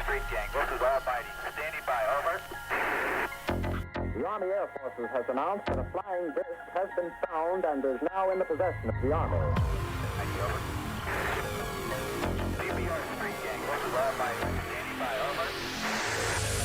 street gang. This is all biting. Standing by, over. The Army Air Forces has announced that a flying disc has been found and is now in the possession of the Army. Over. CBR street gang. This is all biting. Standing by, over.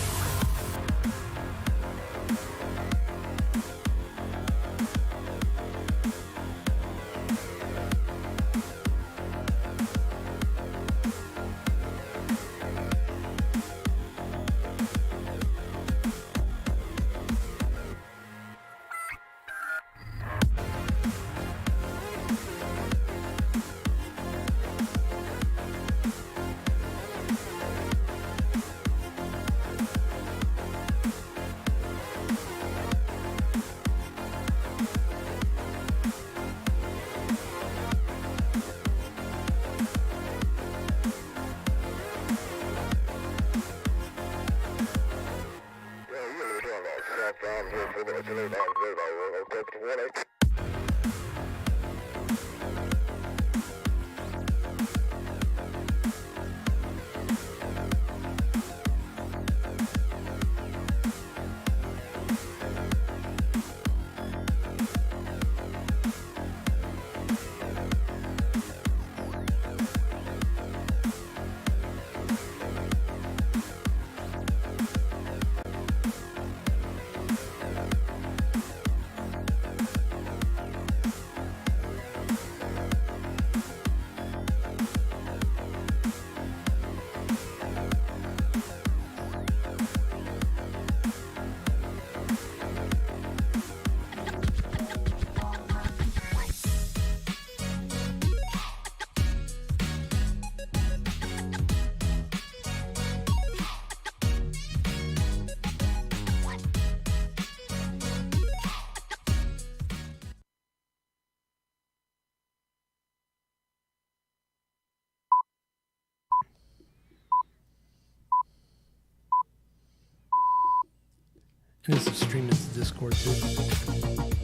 And this is streaming to Discord too.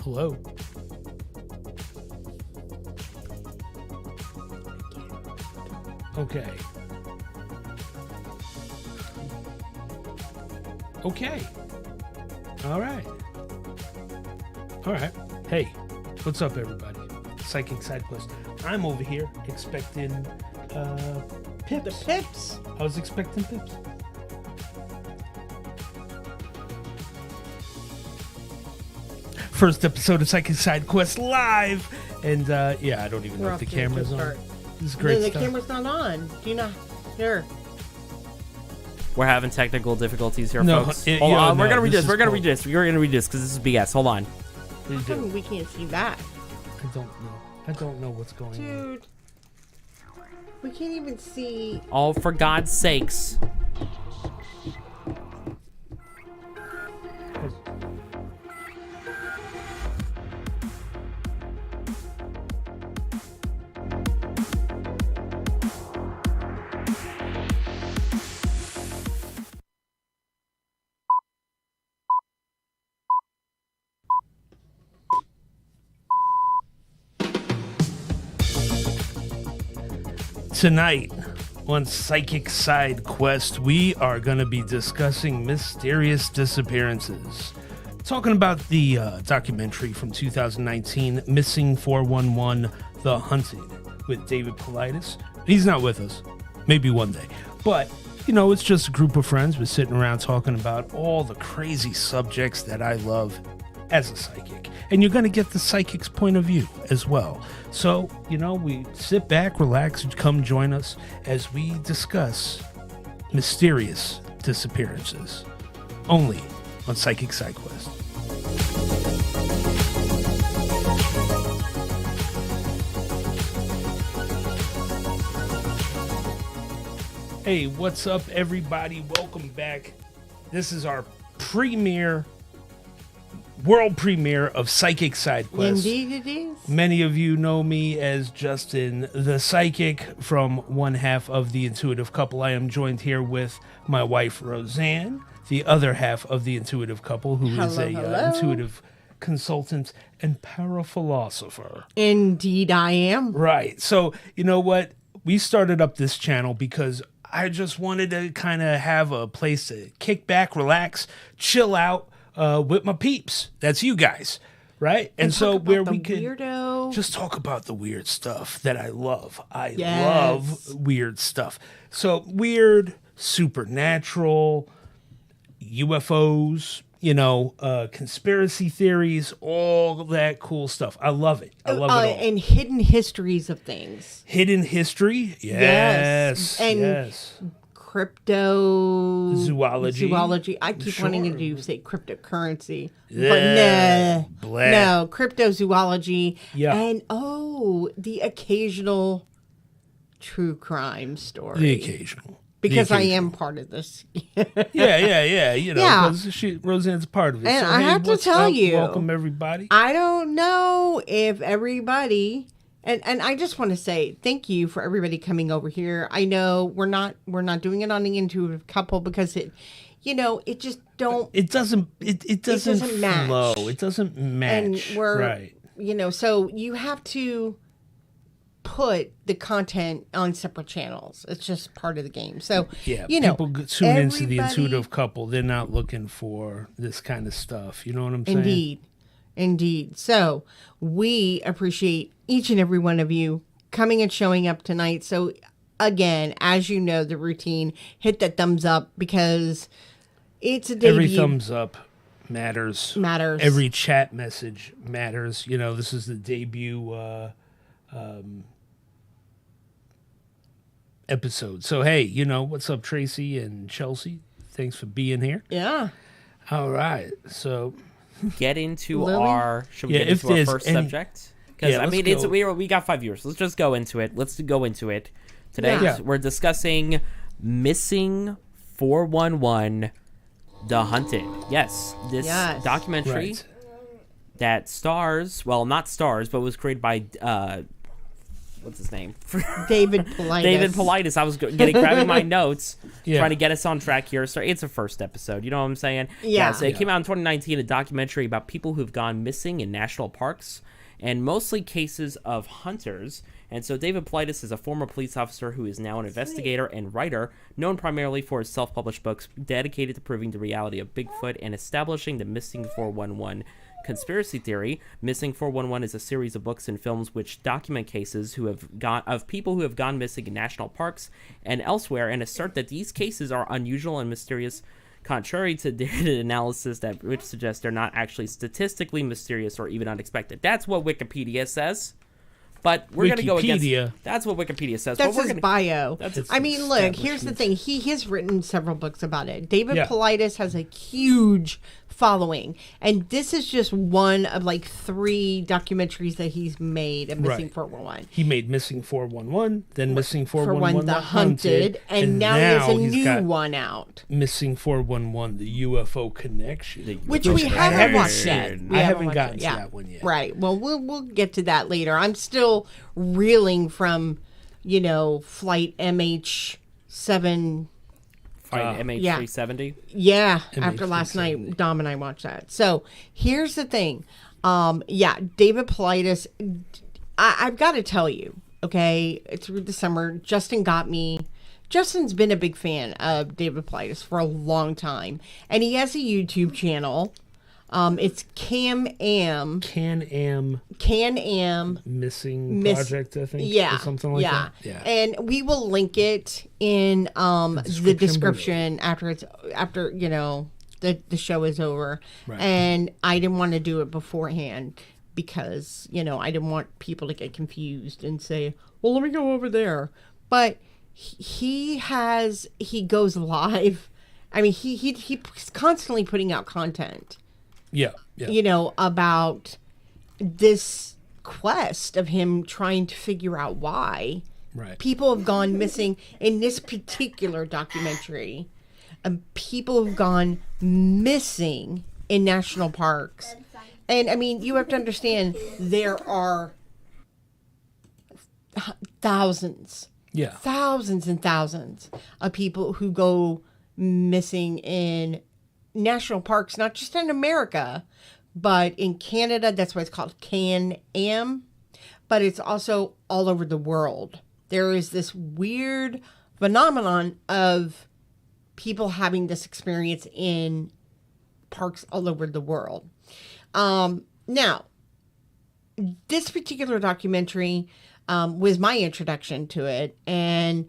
Hello. Okay. Okay. All right. All right. Hey, what's up, everybody? Psychic Side Quest. I'm over here expecting Pips. The Pips. I was expecting Pips. First episode of Psychic Side Quest live, and yeah, I don't even know if the camera's on. This is great the stuff. camera's not on. Do you not? Here. We're having technical difficulties here, No, folks. it- Hold yo, on, we're no, gonna read this this. is We're gonna cool. read this. We're gonna read this because this is BS. Hold on. They How do. come we can't see that? I don't know. I don't know what's going on. Dude. We can't even see. Oh, for God's sakes! Tonight on Psychic Side Quest, we are going to be discussing mysterious disappearances. Talking about the documentary from 2019, Missing 411, The Hunted, with David Paulides. He's not with us. Maybe one day. But, you know, it's just a group of friends. We're sitting around talking about all the crazy subjects that I love as a psychic. And you're going to get the psychic's point of view as well. So, you know, we sit back, relax, and come join us as we discuss mysterious disappearances. Only on Psychic Side Quest. Hey, what's up, everybody? Welcome back. This is our world premiere of Psychic Side Quest. Indeed it is. Many of you know me as Justin the Psychic from one half of the Intuitive Couple. I am joined here with my wife, Roseanne, the other half of the Intuitive Couple, who is a Hello. intuitive consultant, and paraphilosopher. Indeed, I am. Right. So, you know what? We started up this channel because I just wanted to kind of have a place to kick back, relax, chill out with my peeps. That's you guys. Right. And so talk about where the we could weirdo. just talk about the weird stuff that I love. I Yes. love weird stuff. So weird, supernatural, UFOs, conspiracy theories, all that cool stuff. I love it. I love it all. And hidden histories of things. Hidden history? Yes. And yes. Crypto Zoology. I keep Sure. wanting to say cryptocurrency, Yeah. but Blah. no, cryptozoology. Yeah. And the occasional true crime story. The occasional. Because I am part of this. Yeah. Yeah. Because Roseanne's part of it. And So, I hey, have to what's tell up? you, Welcome, everybody. I don't know if everybody, and I just want to say thank you for everybody coming over here. I know we're not doing it on the intuitive couple because it just don't. It doesn't doesn't match. flow. It doesn't match. And we're right. So you have to put the content on separate channels. It's just part of the game. So Yeah, people tune into the intuitive couple. They're not looking for this kind of stuff. You know what I'm saying? Indeed. So we appreciate each and every one of you coming and showing up tonight. So again, as you know, the routine, hit that thumbs up because it's a debut. Every thumbs up matters. Every chat message matters. This is the debut episode. So, hey, what's up, Tracy and Chelsea? Thanks for being here. Yeah. All right. So, Get into Lily? should we get into our first subject? Because Yeah, let's it's go. we got 5 years. Let's just go into it. Today. Yeah. We're discussing Missing 411 The Hunted. Yes, this documentary right. that stars, well, not stars, but was created by what's his name? David Politis. David Politis. I was grabbing my notes, Yeah. trying to get us on track here. So it's a first episode. You know what I'm saying? Yeah. So it came out in 2019, a documentary about people who've gone missing in national parks, and mostly cases of hunters. And so David Politis is a former police officer who is now an investigator and writer, known primarily for his self-published books dedicated to proving the reality of Bigfoot and establishing the Missing 411 conspiracy theory. Missing 411 is a series of books and films which document cases of people who have gone missing in national parks and elsewhere, and assert that these cases are unusual and mysterious, contrary to data analysis which suggests they're not actually statistically mysterious or even unexpected. That's what Wikipedia says. But we're going to go against... That's what Wikipedia says. That's his bio. I mean, look, here's the thing. He has written several books about it. David Politis has a huge following. And this is just one of like 3 documentaries that he's made of Missing 411. He made Missing 411, then Missing 411 The Hunted, and now he has a new one out. Missing 411, the UFO Connection. Which we haven't watched yet. I haven't gotten to that one yet. Right. Well, we'll get to that later. I'm still reeling from, flight MH7. MH370. Yeah, MH370. after last night, Dom and I watched that. So here's the thing. David Politis, I've got to tell you, okay, through the summer, Justin got me. Justin's been a big fan of David Politis for a long time, and he has a YouTube channel. It's Can-Am Missing Project, I think. Yeah. Or something like that. Yeah. And we will link it in the description after the show is over. Right. And I didn't want to do it beforehand because, I didn't want people to get confused and say, well, let me go over there. But he goes live. I mean, he's constantly putting out content. Yeah. About this quest of him trying to figure out why people have gone missing in this particular documentary. People have gone missing in national parks. And I mean, you have to understand there are thousands and thousands of people who go missing in national parks, not just in America, but in Canada, that's why it's called Can-Am. But it's also all over the world. There is this weird phenomenon of people having this experience in parks all over the world. Now, this particular documentary was my introduction to it, and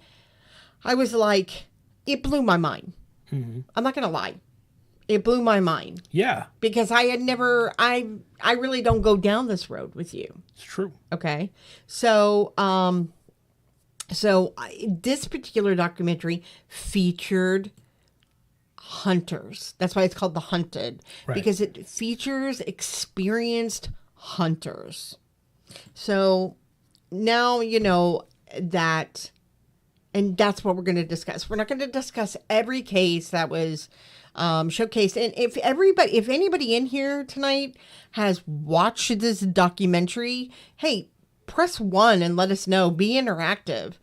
I was like, it blew my mind. Mm-hmm. I'm not going to lie. It blew my mind. Yeah. Because I had never, I really don't go down this road with you. It's true. Okay. So, this particular documentary featured hunters. That's why it's called The Hunted. Right. Because it features experienced hunters. So now you know that, and that's what we're going to discuss. We're not going to discuss every case that was showcased. And if anybody in here tonight has watched this documentary, hey, press 1 and let us know. Be interactive,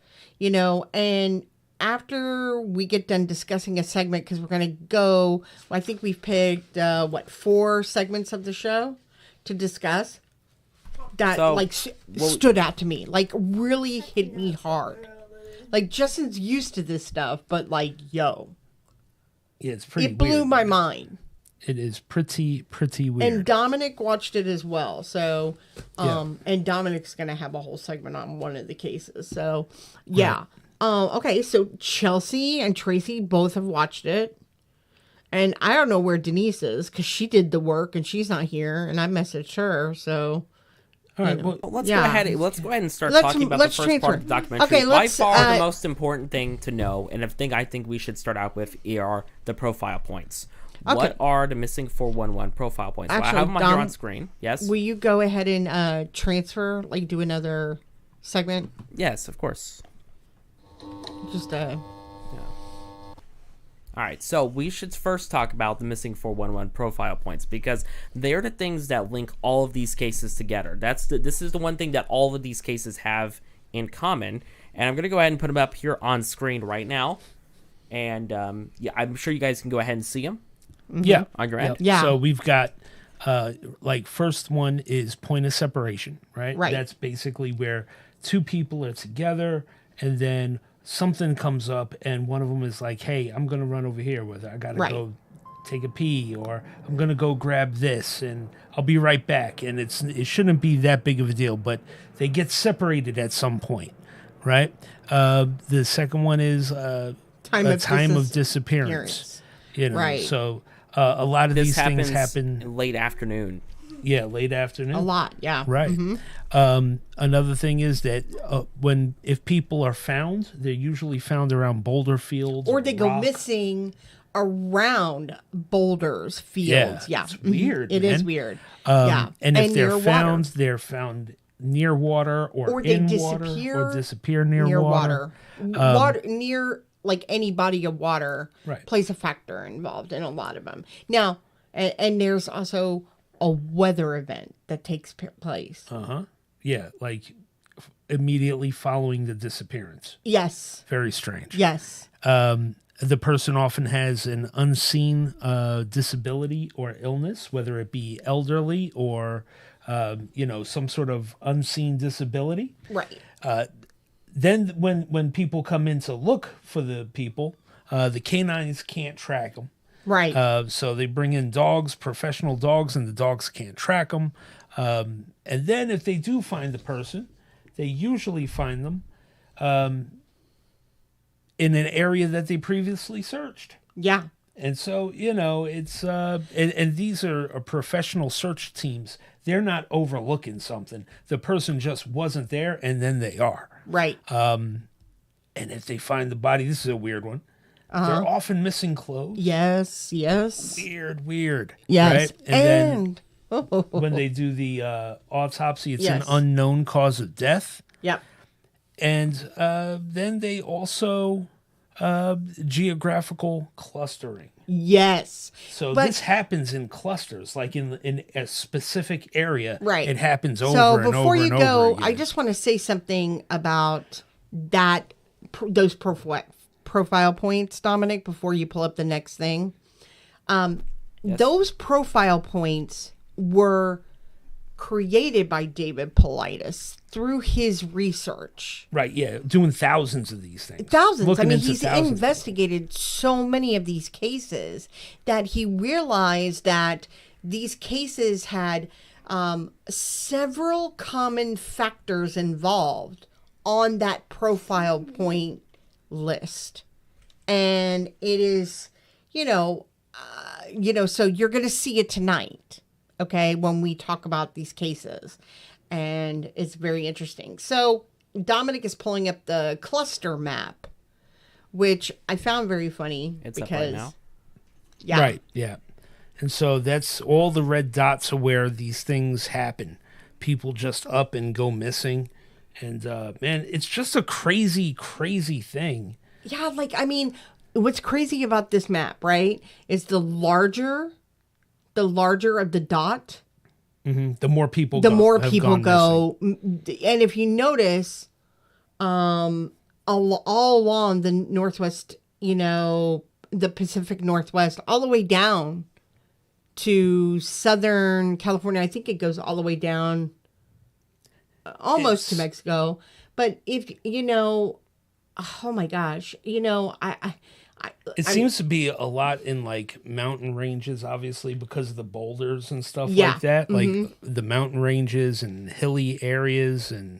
and after we get done discussing a segment, because we're going to go, I think we've picked, 4 segments of the show to discuss that stood out to me, really hit me hard. Justin's used to this stuff, but yo. Yeah, it's pretty It blew weird. my mind. It is pretty weird. And Dominic watched it as well. So, and Dominic's going to have a whole segment on one of the cases. So, yeah. Right. Okay, so Chelsea and Tracy both have watched it. And I don't know where Denise is because she did the work and she's not here. And I messaged her. So, All right. Well, Well, let's Yeah. go ahead and start Let's- talking about let's the first part of transfer. the documentary. Okay, By let's, far, the most important thing to know, and I think we should start out with, are the profile points. Okay. What are the missing 411 profile points? So I Actually, have them on here Dom, on screen. Yes. will you go ahead and transfer, do another segment? Yes, of course. Just All right, so we should first talk about the missing 411 profile points because they're the things that link all of these cases together. This is the one thing that all of these cases have in common, and I'm going to go ahead and put them up here on screen right now. And I'm sure you guys can go ahead and see them. yeah. On your end? Yeah. So we've got, first one is point of separation, right? Right. That's basically where two people are together and then something comes up and one of them is like, hey, I'm going to run over here with her. I got to Right. go take a pee, or I'm going to go grab this and I'll be right back. And it shouldn't be that big of a deal, but they get separated at some point, right? The second one is Time of disappearance. Right. So a lot of This these things happens happen. late afternoon. Yeah, late afternoon. a lot, yeah. Right. Another thing is that if people are found, they're usually found around boulder fields, Or they go rock. missing around boulders, fields. Yeah. It's weird. It is man. weird. Yeah. And if they're near found, water. they're found near water Or they in disappear water or disappear near water. water. Water near any body of water Right. plays a factor involved in a lot of them. Now, and there's also a weather event that takes place. Yeah, immediately following the disappearance. Yes. Very strange. Yes. The person often has an unseen disability or illness, whether it be elderly or, some sort of unseen disability. Right. Then when people come in to look for the people, the canines can't track them. Right. So they bring in dogs, professional dogs, and the dogs can't track them. And then if they do find the person, they usually find them in an area that they previously searched. yeah. And so, it's and these are professional search teams. They're not overlooking something. The person just wasn't there, and then they are. Right. And if they find the body, this is a weird one. They're often missing clothes. Yes. Yes. Weird. Yes. Right? And then And when they do the autopsy, it's Yes. an unknown cause of death. yep. And then they also geographical clustering. Yes. So But- this happens in clusters, like in a specific area. Right. It happens over So and over before you and go, over again. I just want to say something about those profile points, Dominic, before you pull up the next thing. Those profile points were created by David Paulides through his research. Right, yeah, doing thousands of these things. Thousands. Looking I mean, into he's thousands. investigated so many of these cases that he realized that these cases had several common factors involved on that profile point list. And it is, so you're going to see it tonight, okay, when we talk about these cases. And it's very interesting. So Dominic is pulling up the cluster map, which I found very funny. It's because, up right now. Yeah. Right, yeah. And so that's all the red dots are where these things happen. People just up and go missing. And, man, it's just a crazy, crazy thing. Yeah, what's crazy about this map, right, is the larger of the dot, The more people the go, more have people gone go. And if you notice, all along the Northwest, the Pacific Northwest, all the way down to Southern California, I think it goes all the way down almost to Mexico. But if, oh my gosh, It seems to be a lot in like mountain ranges, obviously, because of the boulders and stuff Yeah. like that. Like the mountain ranges and hilly areas. And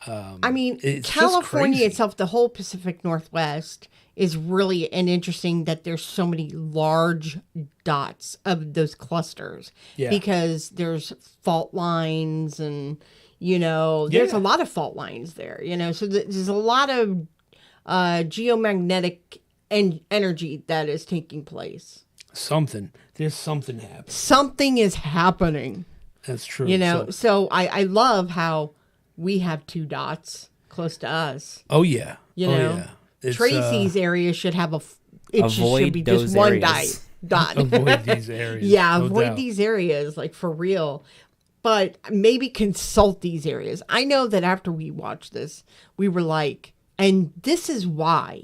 it's just California crazy. itself, the whole Pacific Northwest, is really interesting that there's so many large dots of those clusters. Yeah. Because there's fault lines and, there's a lot of fault lines there, so there's a lot of geomagnetic energy that is taking place. There's something happening. Something is happening, That's true. so I love how we have two dots close to us. Oh, yeah. You oh, know? yeah. It's, Tracy's area should have Avoid should be those just one areas. dot. avoid these areas. Yeah, no avoid doubt. these areas, like, for real. But maybe consult these areas. I know that after we watched this, we were like, and this is why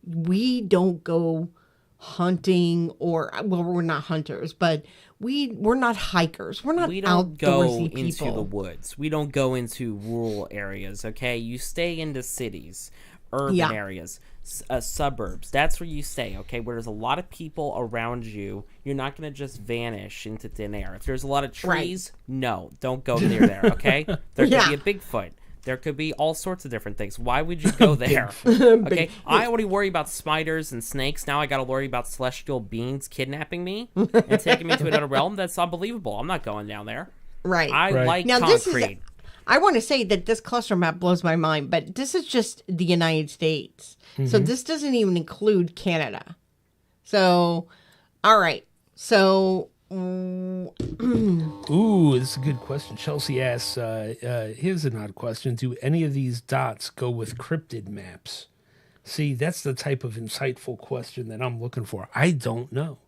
we don't go hunting we're not hunters, but we're not hikers. We're not We don't go outdoorsy into people. the woods. We don't go into rural areas, okay? You stay into cities, urban Yeah. areas, suburbs. That's where you stay, okay? Where there's a lot of people around you. You're not going to just vanish into thin air. If there's a lot of trees, no, don't go near there, okay? There could Yeah. be a Bigfoot. There could be all sorts of different things. Why would you go there? Okay, I already worry about spiders and snakes. Now I got to worry about celestial beings kidnapping me and taking me to another realm. That's unbelievable. I'm not going down there. Right. I like Now, concrete. I want to say that this cluster map blows my mind, but this is just the United States. So this doesn't even include Canada. So, all right. So, Ooh, this is a good question. Chelsea asks, here's an odd question. Do any of these dots go with cryptid maps? See, that's the type of insightful question that I'm looking for. I don't know.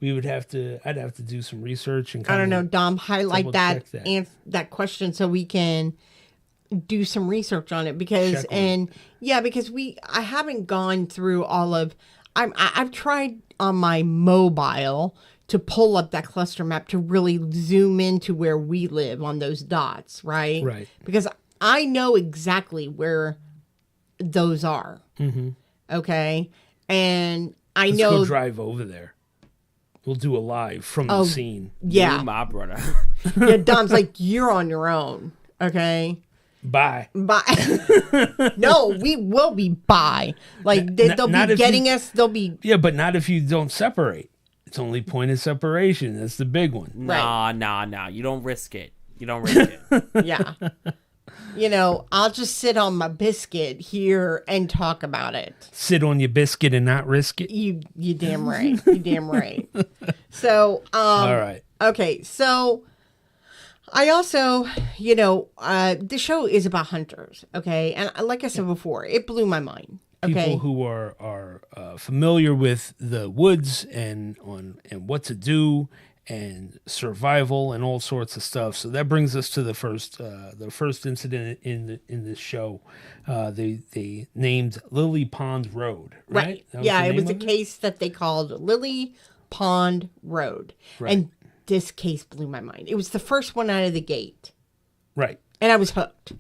I'd have to do some research and I don't know, Dom, highlight double-check that that question so we can do some research on it because Check on because I haven't gone through all of I've tried on my mobile to pull up that cluster map to really zoom into where we live on those dots, right? Right. Because I know exactly where those are. Mm-hmm. Okay. And Let's know go drive over there. We'll do a live from the scene. yeah. You, my brother. Yeah, Dom's like, you're on your own. Okay. Bye. Bye. No, we will be by. Like, they'll not be if getting you- us. They'll be. Yeah, but not if you don't separate. It's only point of separation. That's the big one. Nah. You don't risk it. You don't risk it. Yeah. I'll just sit on my biscuit here and talk about it. Sit on your biscuit and not risk it. You damn right. You damn right. So, All right. okay. So, I also, the show is about hunters. Okay. And like I said before, it blew my mind. Okay. People who are familiar with the woods and what to do and survival and all sorts of stuff. So that brings us to the first incident in this show. They named Lily Pond Road, right? That Yeah, the it was name a of case that they called Lily Pond Road. Right. And this case blew my mind. It was the first one out of the gate, Right. and I was hooked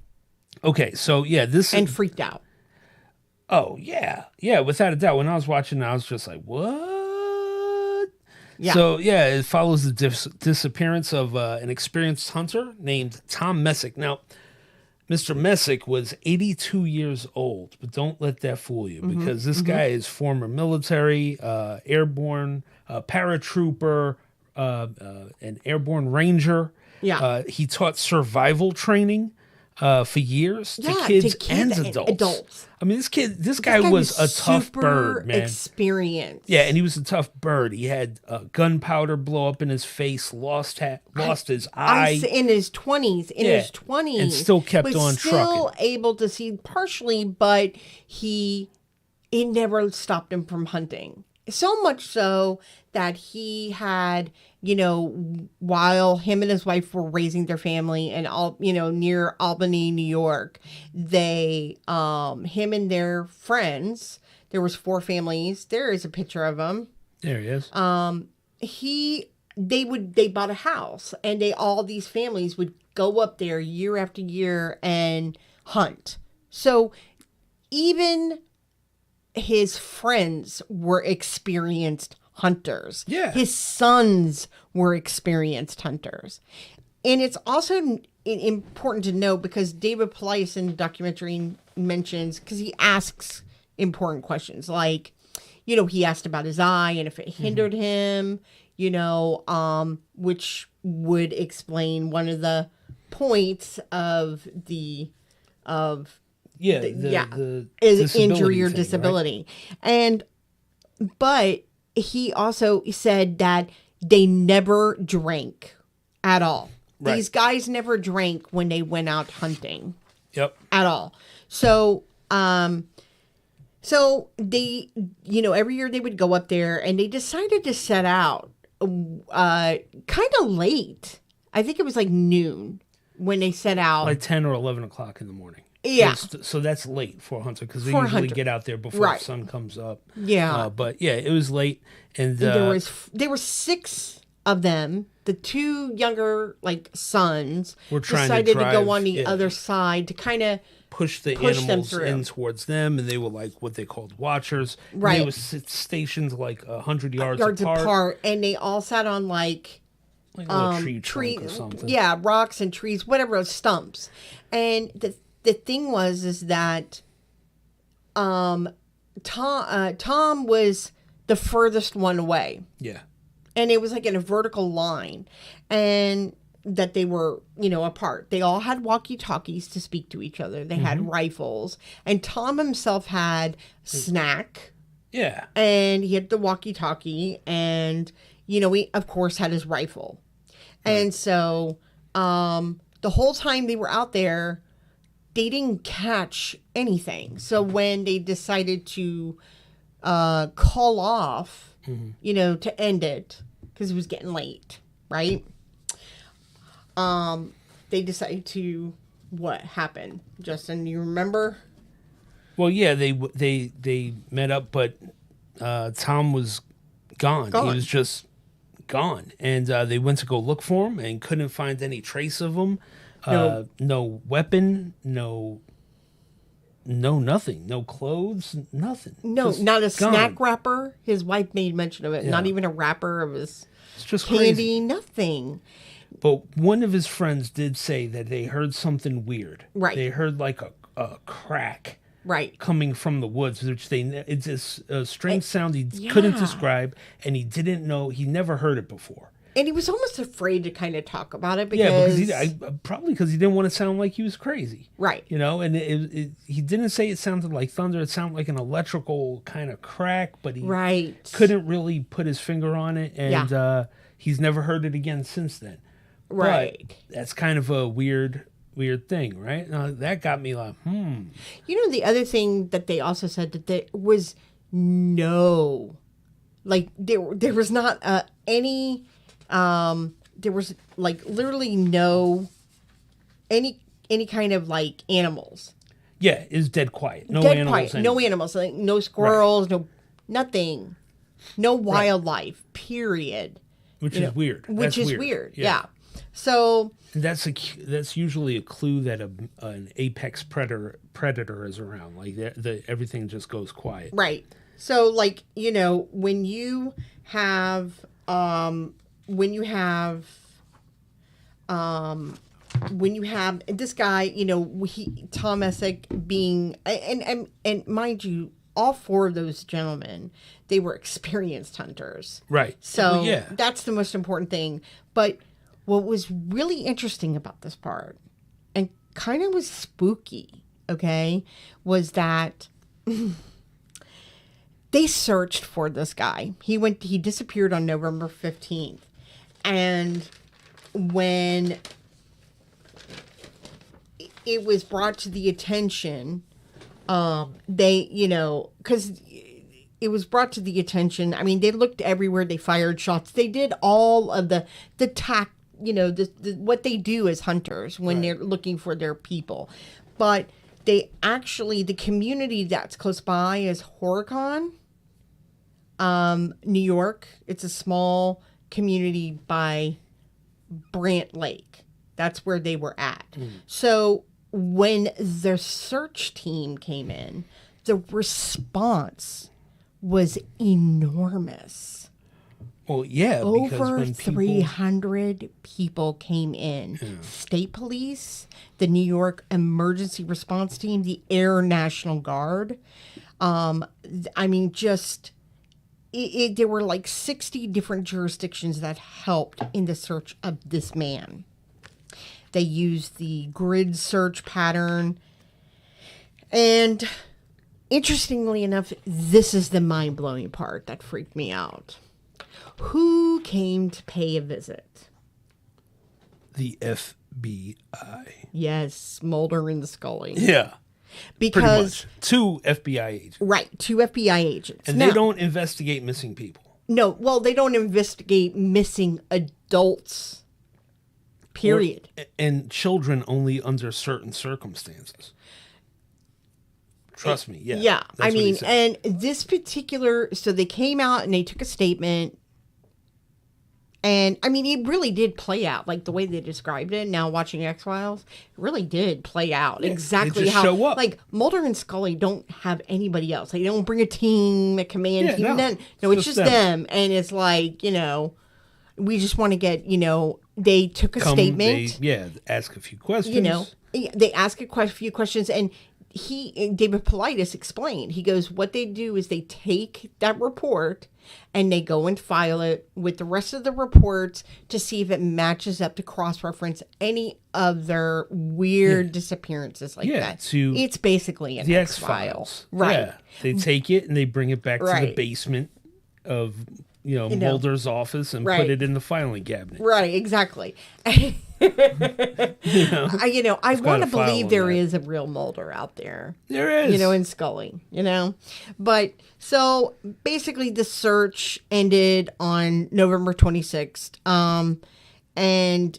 Okay. So yeah, this and is. freaked out. Oh yeah, yeah. Without a doubt, when I was watching, I was just like, what? Yeah. So yeah, it follows the disappearance of an experienced hunter named Tom Messick. Now, Mr. Messick was 82 years old, but don't let that fool you, because this guy is former military, airborne, paratrooper, an airborne ranger. Yeah. He taught survival training for years to Yeah, kids, to kids and and adults. adults. I mean, this guy was a tough super bird, man. Experienced. Yeah, and he was a tough bird. He had gunpowder blow up in his face, lost his eye. In his 20s, and still kept was on still trucking. able to see partially, but it never stopped him from hunting. So much so that he had, while him and his wife were raising their family and near Albany, New York, him and their friends, there was 4 families. There is a picture of them. There he is. They bought a house, and all these families would go up there year after year and hunt. So even his friends were experienced hunters. Yeah. His sons were experienced hunters. And it's also important to know, because David Politis in the documentary mentions, because he asks important questions, like, he asked about his eye and if it hindered him, which would explain one of the points of the is injury or disability. Right? But he also said that they never drank at all. Right. These guys never drank when they went out hunting. Yep. At all. So they, every year they would go up there, and they decided to set out kind of late. I think it was like noon when they set out. Like 10 or 11 o'clock in the morning. Yeah. So that's late for a hunter, because they For a usually hunter. get out there before Right. the sun comes up. Yeah. But yeah, it was late. And there were 6 of them. The 2 younger sons Were trying to decided to drive, go on the yeah. other side to kind of push the push them animals through. in towards them, and they were like what they called watchers. And Right. they were stationed like 100 yards apart, and they all sat on like a little tree trunk or something. Yeah, rocks and trees, whatever, stumps. And the thing is that Tom was the furthest one away. Yeah. And it was like in a vertical line, and that they were, apart. They all had walkie-talkies to speak to each other. They had rifles, and Tom himself had snack, Yeah. and he had the walkie-talkie, and he of course had his rifle. And so the whole time they were out there, they didn't catch anything. So when they decided to call off, to end it, because it was getting late, right? They decided to, what happened? Justin, you remember? Well, yeah, they met up, but Tom was gone. He was just gone, and they went to go look for him and couldn't find any trace of him. No weapon, no nothing, no clothes, nothing. No, Just not a gone. snack wrapper. His wife made mention of it. Yeah. Not even a wrapper of his It's just candy, crazy. nothing. But one of his friends did say that they heard something weird. Right. They heard like a crack Right. coming from the woods, which it's a strange sound he couldn't yeah. describe, and he didn't know. He never heard it before. And he was almost afraid to kind of talk about it because... Yeah, because probably because he didn't want to sound like he was crazy. Right. And he didn't say it sounded like thunder. It sounded like an electrical kind of crack, but he Right. couldn't really put his finger on it, and he's never heard it again since then. Right. But that's kind of a weird thing, right? Now, that got me like, The other thing that they also said, that there was no... there was not any... there was literally no any kind of animals. Yeah, it's dead quiet. No Dead animals. quiet. Anywhere. No animals. No squirrels. No nothing. No wildlife. Period. Which is weird. Which That's is weird. Yeah. So that's usually a clue that an apex predator is around. Like everything just goes quiet. right. So like, when you have this guy, Tom Essick being, and mind you, all four of those gentlemen, they were experienced hunters. Right. So Well, that's the most important thing. But what was really interesting about this part, and kind of was spooky, okay, was that they searched for this guy. He disappeared on November 15th. And when it was brought to the attention, because it was brought to the attention. I mean, they looked everywhere. They fired shots. They did all of the tact, what they do as hunters when they're looking for their people. But the community that's close by is Horicon, New York. It's a small community by Brant Lake. That's where they were at. So when the search team came in, the response was enormous. Well, yeah, because Over when 300 people came in. State police, the New York Emergency Response Team, the Air National Guard. There were like 60 different jurisdictions that helped in the search of this man. They used the grid search pattern. And interestingly enough, this is the mind-blowing part that freaked me out. Who came to pay a visit? the FBI. Yes, Mulder and Scully. Yeah. Pretty Because, much. Two FBI agents. right, two FBI agents. And Now- they don't investigate missing people. No, well, they don't investigate missing adults. Period. And children only under certain circumstances. Trust me. Yeah. Yeah, That's I what he mean, said. and this particular, so they came out and they took a statement. And I mean, it really did play out like the way they described it. Now watching X-Files, it really did play out exactly just how. show up. Like Mulder and Scully don't have anybody else. They don't bring a team, a command Yeah, team. no. No, it's Just just them. them. And it's like, we just want to get, they took a statement. Ask a few questions. They ask a few questions, and David Politis explained. He goes, what they do is they take that report and they go and file it with the rest of the reports to see if it matches up to cross-reference any of their weird disappearances like that. It's basically an the X-File. X-Files. Right. Yeah. They take it and they bring it back to the Right. basement of, Mulder's office and Right. put it in the filing cabinet. Right, exactly. I want to file believe on there that. is a real Mulder out there. There is. In Scully, But so basically the search ended on November 26th. And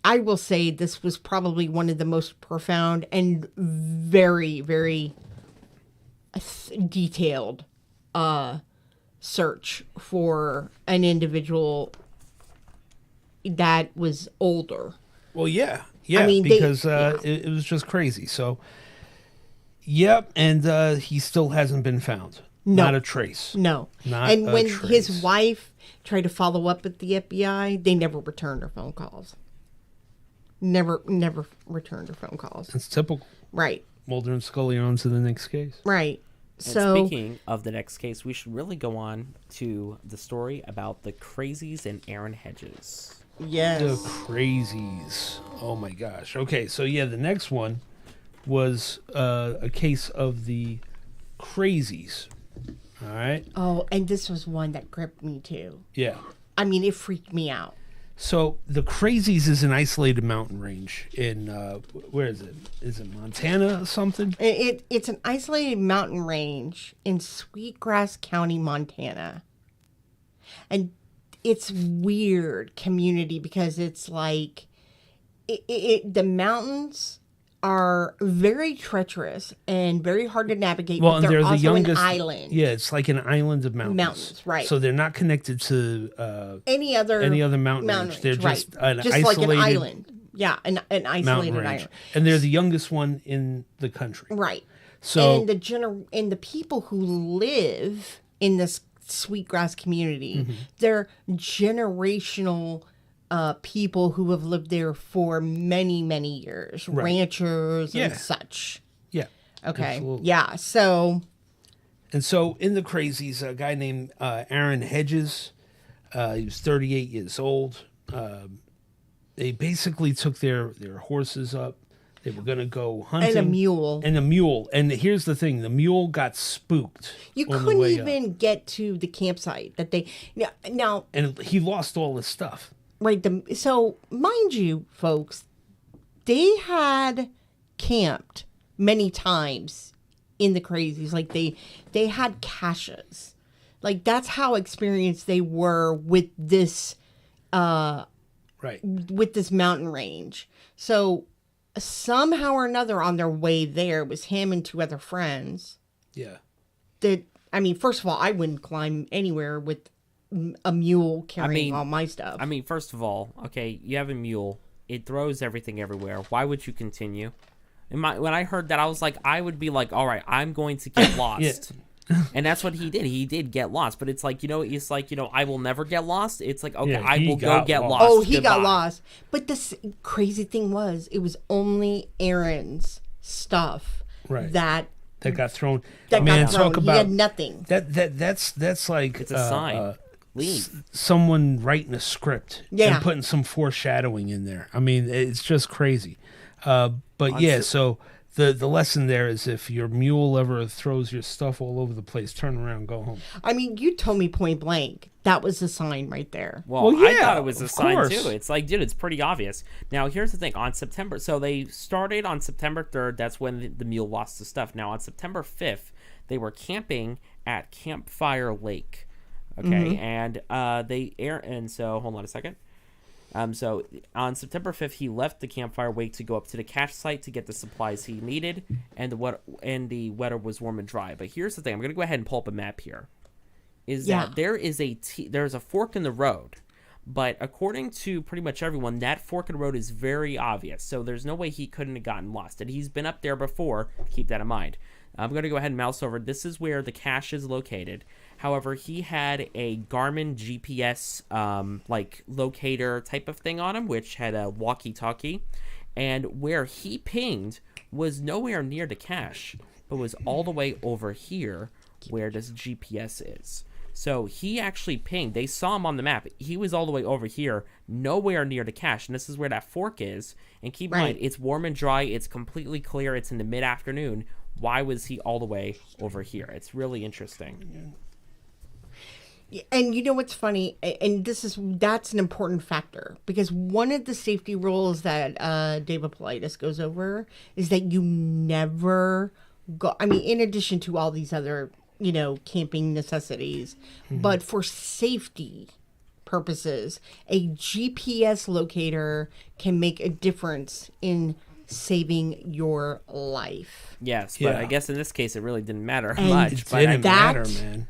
I will say this was probably one of the most profound and very, very detailed search for an individual that was older. Well, yeah. Yeah, I mean, because it was just crazy. So, yep, and he still hasn't been found. No. Not a trace. No. Not and a when trace. his wife tried to follow up with the FBI, they never returned her phone calls. Never returned her phone calls. It's typical. Right. Mulder and Scully on to the next case. Right. And So speaking of the next case, we should really go on to the story about the Crazies and Aaron Hedges. yes. The Crazies. Oh my gosh. Okay, so yeah, the next one was a case of the Crazies. All right. Oh, and this was one that gripped me too. Yeah. I mean, it freaked me out. So the Crazies is an isolated mountain range in where is it? Is it Montana or something? It's an isolated mountain range in Sweetgrass County, Montana. And it's weird community because it's like the mountains are very treacherous and very hard to navigate. Well, but and they're they're the also youngest an island. Yeah, it's like an island of mountains. Mountains, right. So they're not connected to Any other mountain range. They're just an just isolated like an island. Yeah, an mountain isolated range. island. And they're the youngest one in the country. Right. So and the people who live in this sweetgrass community, Mm-hmm. they're generational people who have lived there for many, many years, ranchers and such. yeah. Okay. Absolutely. Yeah. So And so in the crazies, a guy named Aaron Hedges, he was 38 years old. They basically took their horses up. They were going to go hunting. and a mule. And a mule. And here's the thing. The mule got spooked. You on the couldn't way up. even get to the campsite that they now And he lost all his stuff. right. So mind you, folks, they had camped many times in the crazies. Like they had caches. Like that's how experienced they were with this Right. mountain range. So somehow or another on their way there, it was him and two other friends. Yeah. That I mean, first of all, I wouldn't climb anywhere with a mule carrying all my stuff. I mean, first of all, okay, you have a mule. It throws everything everywhere. Why would you continue? When I heard that, I was like, I would be like, all right, I'm going to get lost. And that's what he did. He did get lost. But it's like, it's like, I will never get lost. It's like, okay, Yeah, I he will go got get lost. lost. Oh, he got Goodbye. lost. But the crazy thing was, it was only Aaron's stuff Right. that That got thrown. got Man, thrown. talk He about had nothing. that's like It's a sign. Leave. someone writing a script Yeah. and putting some foreshadowing in there. I mean, it's just crazy. But yeah, so the lesson there is if your mule ever throws your stuff all over the place, turn around, go home. I mean, you told me point blank that was a sign right there. Well, Well, I yeah, thought it was a of sign course. too. It's like, dude, it's pretty obvious. Now, here's the thing. So they started on September 3rd. That's when the mule lost the stuff. Now, on September 5th, they were camping at Campfire Lake. Okay, and so hold on a second. So on September 5th, he left the Campfire Lake to go up to the cache site to get the supplies he needed, and the weather was warm and dry. But here's the thing: I'm going to go ahead and pull up a map here. That there is there's a fork in the road, but according to pretty much everyone, that fork in the road is very obvious. So there's no way he couldn't have gotten lost, and he's been up there before. Keep that in mind. I'm going to go ahead and mouse over. This is where the cache is located. However, he had a Garmin GPS locator type of thing on him, which had a walkie-talkie. And where he pinged was nowhere near the cache, but was all the way over here where this GPS is. So he actually pinged. They saw him on the map. He was all the way over here, nowhere near the cache. And this is where that fork is. And keep in mind, it's warm and dry. It's completely clear. It's in the mid-afternoon. Why was he all the way over here? It's really interesting. And you know what's funny? And that's an important factor, because one of the safety rules that David Politis goes over is that you never go. I mean, in addition to all these other, camping necessities, but for safety purposes, a GPS locator can make a difference in saving your life. Yes, but Yeah. I guess in this case it really didn't matter And much. It But didn't that- matter, man.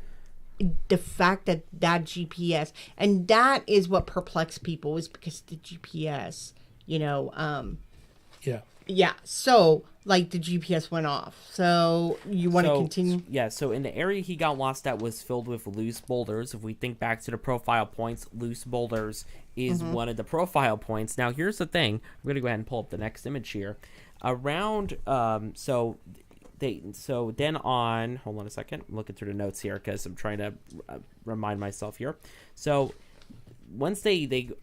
The fact that GPS, and that is what perplexed people, is because the GPS, Yeah. yeah. So like the GPS went off. So you want to continue? Yeah, so in the area he got lost at was filled with loose boulders. If we think back to the profile points, loose boulders is one of the profile points. Now, here's the thing. I'm going to go ahead and pull up the next image here. Around, hold on a second. I'm looking through the notes here because I'm trying to remind myself here. So once I think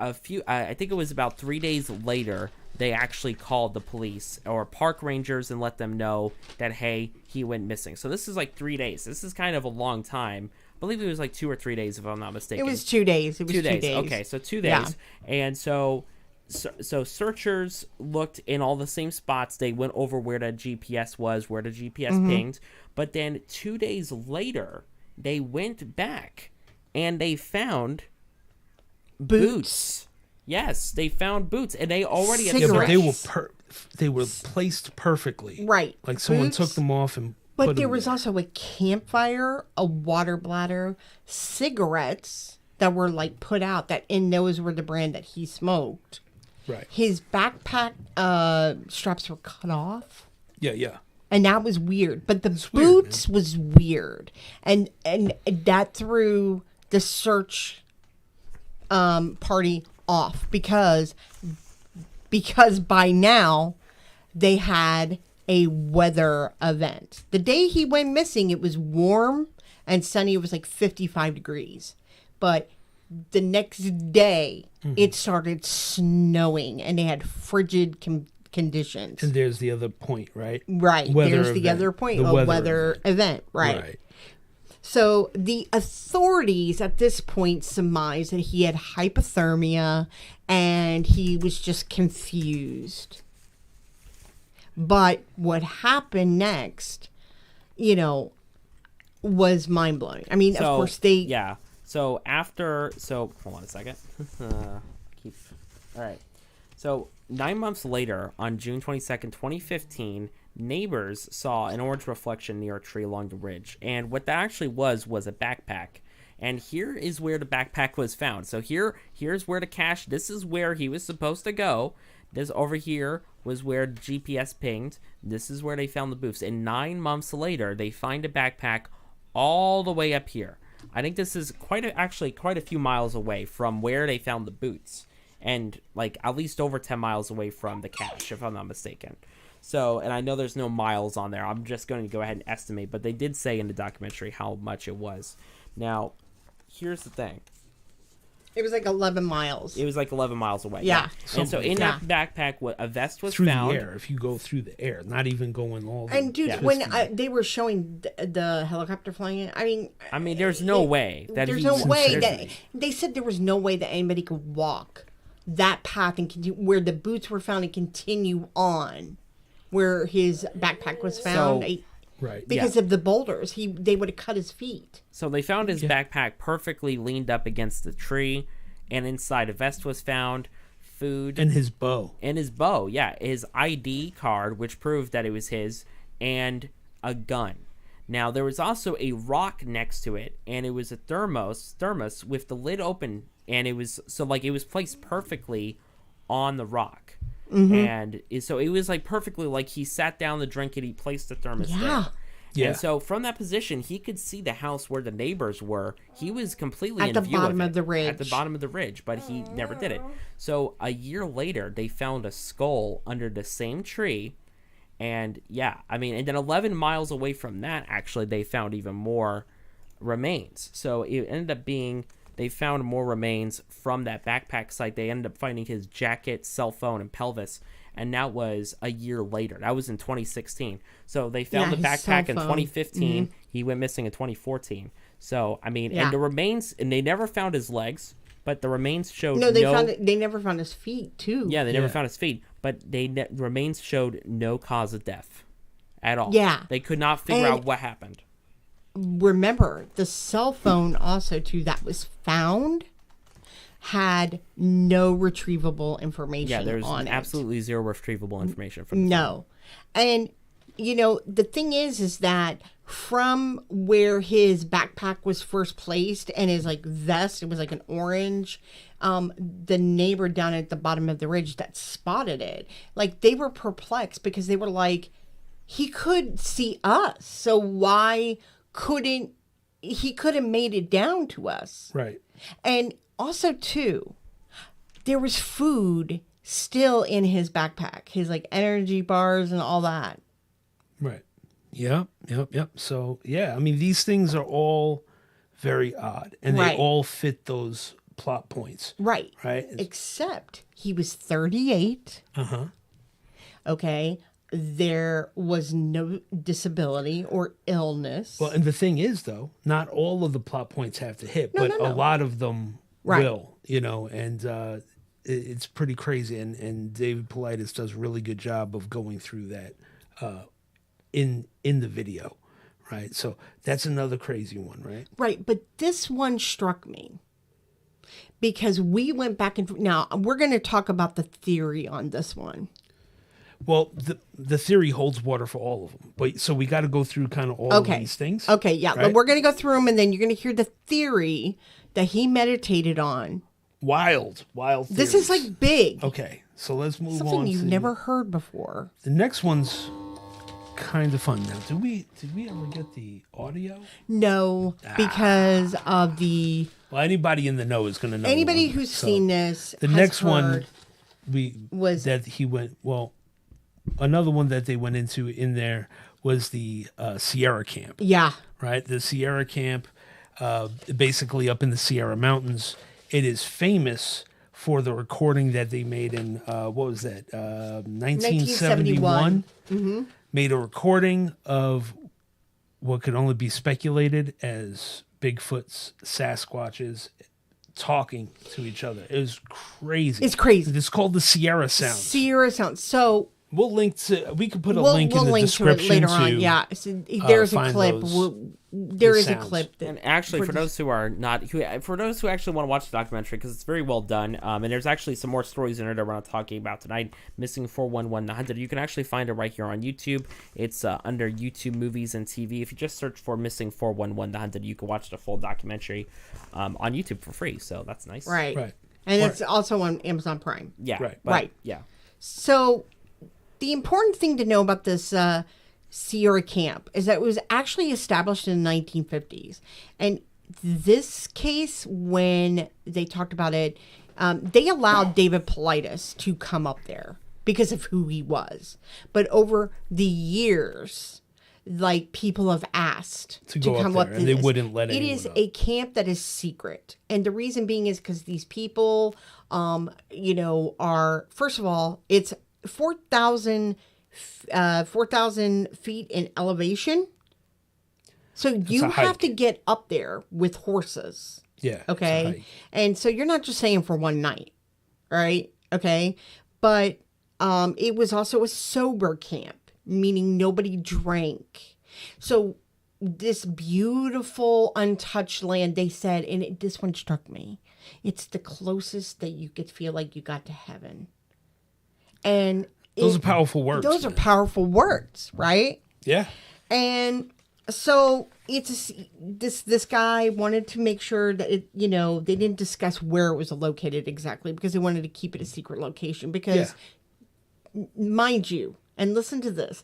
it was about 3 days later, they actually called the police or park rangers and let them know that, hey, he went missing. So this is like 3 days. This is kind of a long time. I believe it was like 2 or 3 days, if I'm not mistaken. It was 2 days. It was 2 2 days. days. Okay, so 2 days. Yeah. And so searchers looked in all the same spots. They went over where the GPS was, where the GPS pinged. But then 2 days later, they went back and they found boots. Yes, they found boots, and they already had Yeah, but they were Cigarettes. they were placed perfectly. Right. Like someone Boots, took them off and but put there them was there. also a campfire, a water bladder, cigarettes that were like put out that in those were the brand that he smoked. Right. His backpack straps were cut off. Yeah. And that was weird. But the weird, boots was weird. And that threw the search party off because by now they had a weather event. The day he went missing, it was warm and sunny. It was like 55 degrees. But the next day, it started snowing and they had frigid conditions. And there's the other point, right? Right. Weather There's the event. other point, The a weather event. Right. So the authorities at this point surmised that he had hypothermia and he was just confused. But what happened next, was mind blowing. I mean, of course Yeah. So hold on a second. All right. So 9 months later, on June 22nd, 2015, neighbors saw an orange reflection near a tree along the ridge. And what that actually was a backpack. And here is where the backpack was found. So here's where the cache, this is where he was supposed to go. This over here was where the GPS pinged. This is where they found the boots. And 9 months later, they find a backpack all the way up here. I think this is quite a few miles away from where they found the boots. And like at least over 10 miles away from the cache, if I'm not mistaken. So, and I know there's no miles on there. I'm just going to go ahead and estimate. But they did say in the documentary how much it was. Now, here's the thing. It was like 11 miles. It was like 11 miles away. Yeah. And so in that backpack, a vest was found. Through the air, if you go through the air, not even going all the And dude, when they were showing the helicopter flying in, I mean, there's no way that there's he no was way there's- that they said there was no way that anybody could walk that path and continue where the boots were found and continue on where his backpack was found. Right. Because of the boulders, they would have cut his feet. So they found his backpack perfectly leaned up against the tree, and inside a vest was found, food, And his bow. his ID card, which proved that it was his, and a gun. Now there was also a rock next to it, and it was a thermos with the lid open, and it was placed perfectly on the rock. And so it was like perfectly like he sat down to drink it, he placed the thermos there. Yeah. And so from that position, he could see the house where the neighbors were. He was completely At in the view bottom of of it, the ridge. At the bottom of the ridge, but he never did it. So a year later, they found a skull under the same tree. And and then 11 miles away from that, actually, they found even more remains. So it ended up being, they found more remains from that backpack site. They ended up finding his jacket, cell phone, and pelvis. And that was a year later. That was in 2016. So they found the his backpack in cell phone. 2015. He went missing in 2014. So, and Yeah. the remains, and they never found his legs, but the remains showed They never found his feet too. Yeah, they never found his feet, but remains showed no cause of death at all. Yeah. They could not figure out what happened. Remember, the cell phone also too that was found had no retrievable information Yeah, there's on it. absolutely zero retrievable information from the phone. No. And the thing is that from where his backpack was first placed and his like vest, it was like an orange, the neighbor down at the bottom of the ridge that spotted it, like they were perplexed because they were like, he could see us, so why couldn't he could have made it down to us? Right. And also too, there was food still in his backpack, his like energy bars and all that. Right. Yep. So, I mean, these things are all very odd, and they Right. all fit those plot points. Right. Right. Except he was 38. Uh-huh. Okay. There was no disability or illness. Well, and the thing is, though, not all of the plot points have to hit, but no. a lot of them Right. will, and it's pretty crazy. And David Paulides does a really good job of going through that in the video, right? So that's another crazy one, right? Right. But this one struck me because we went back and now we're going to talk about the theory on this one. Well, the theory holds water for all of them, but so we got to go through kind of all of Okay. these things. Okay, yeah. right? We're going to go through them, and then you're going to hear the theory that he meditated on. Wild This is theories. like big. Okay, so let's move Something on. you've to never heard before. The next one's kind of fun. Now, did we ever get the audio? No, because of the Well, anybody in the know is going to know. anybody the one. who's So seen this. the has next one heard- was- that he went. Well, another one that they went into in there was the Sierra Camp. Yeah, Right, the Sierra Camp, basically up in the Sierra Mountains. It is famous for the recording that they made in what was that 1971. Made a recording of what could only be speculated as Bigfoot's, Sasquatches talking to each other. It was crazy. It's crazy. It's called the Sierra Sound. Sierra Sound. So We'll link to. We could put a we'll link in the link to it description later on. Yeah, so there's a find clip. those- There the is a sounds. clip. That, And actually, for this- those who are not, for those who actually want to watch the documentary, because it's very well done, and there's actually some more stories in it that we're not talking about tonight. Missing 411 The Hunted. You can actually find it right here on YouTube. It's under YouTube Movies and TV. If you just search for Missing 411 The Hunted, you can watch the full documentary on YouTube for free. So that's nice. right, Right. and it's also on Amazon Prime. Yeah. Right. but- Right. Yeah. So, the important thing to know about this Sierra Camp is that it was actually established in the 1950s. And this case, when they talked about it, they allowed David Paulides to come up there because of who he was. But over the years, like, people have asked To go up come there, up to and they this. wouldn't let It anyone is up. a camp that is secret, and the reason being is because these people, are, first of all, it's 4,000 feet in elevation. So you a have hike. to get up there with horses. Yeah. it's a Okay. hike. And so you're not just saying for one night, right? Okay. But it was also a sober camp, meaning nobody drank. So this beautiful untouched land, they said, and this one struck me, it's the closest that you could feel like you got to heaven. And Those are powerful words. those are man. powerful words, right? Yeah. And so this guy wanted to make sure that they didn't discuss where it was located exactly because they wanted to keep it a secret location because, mind you, and listen to this,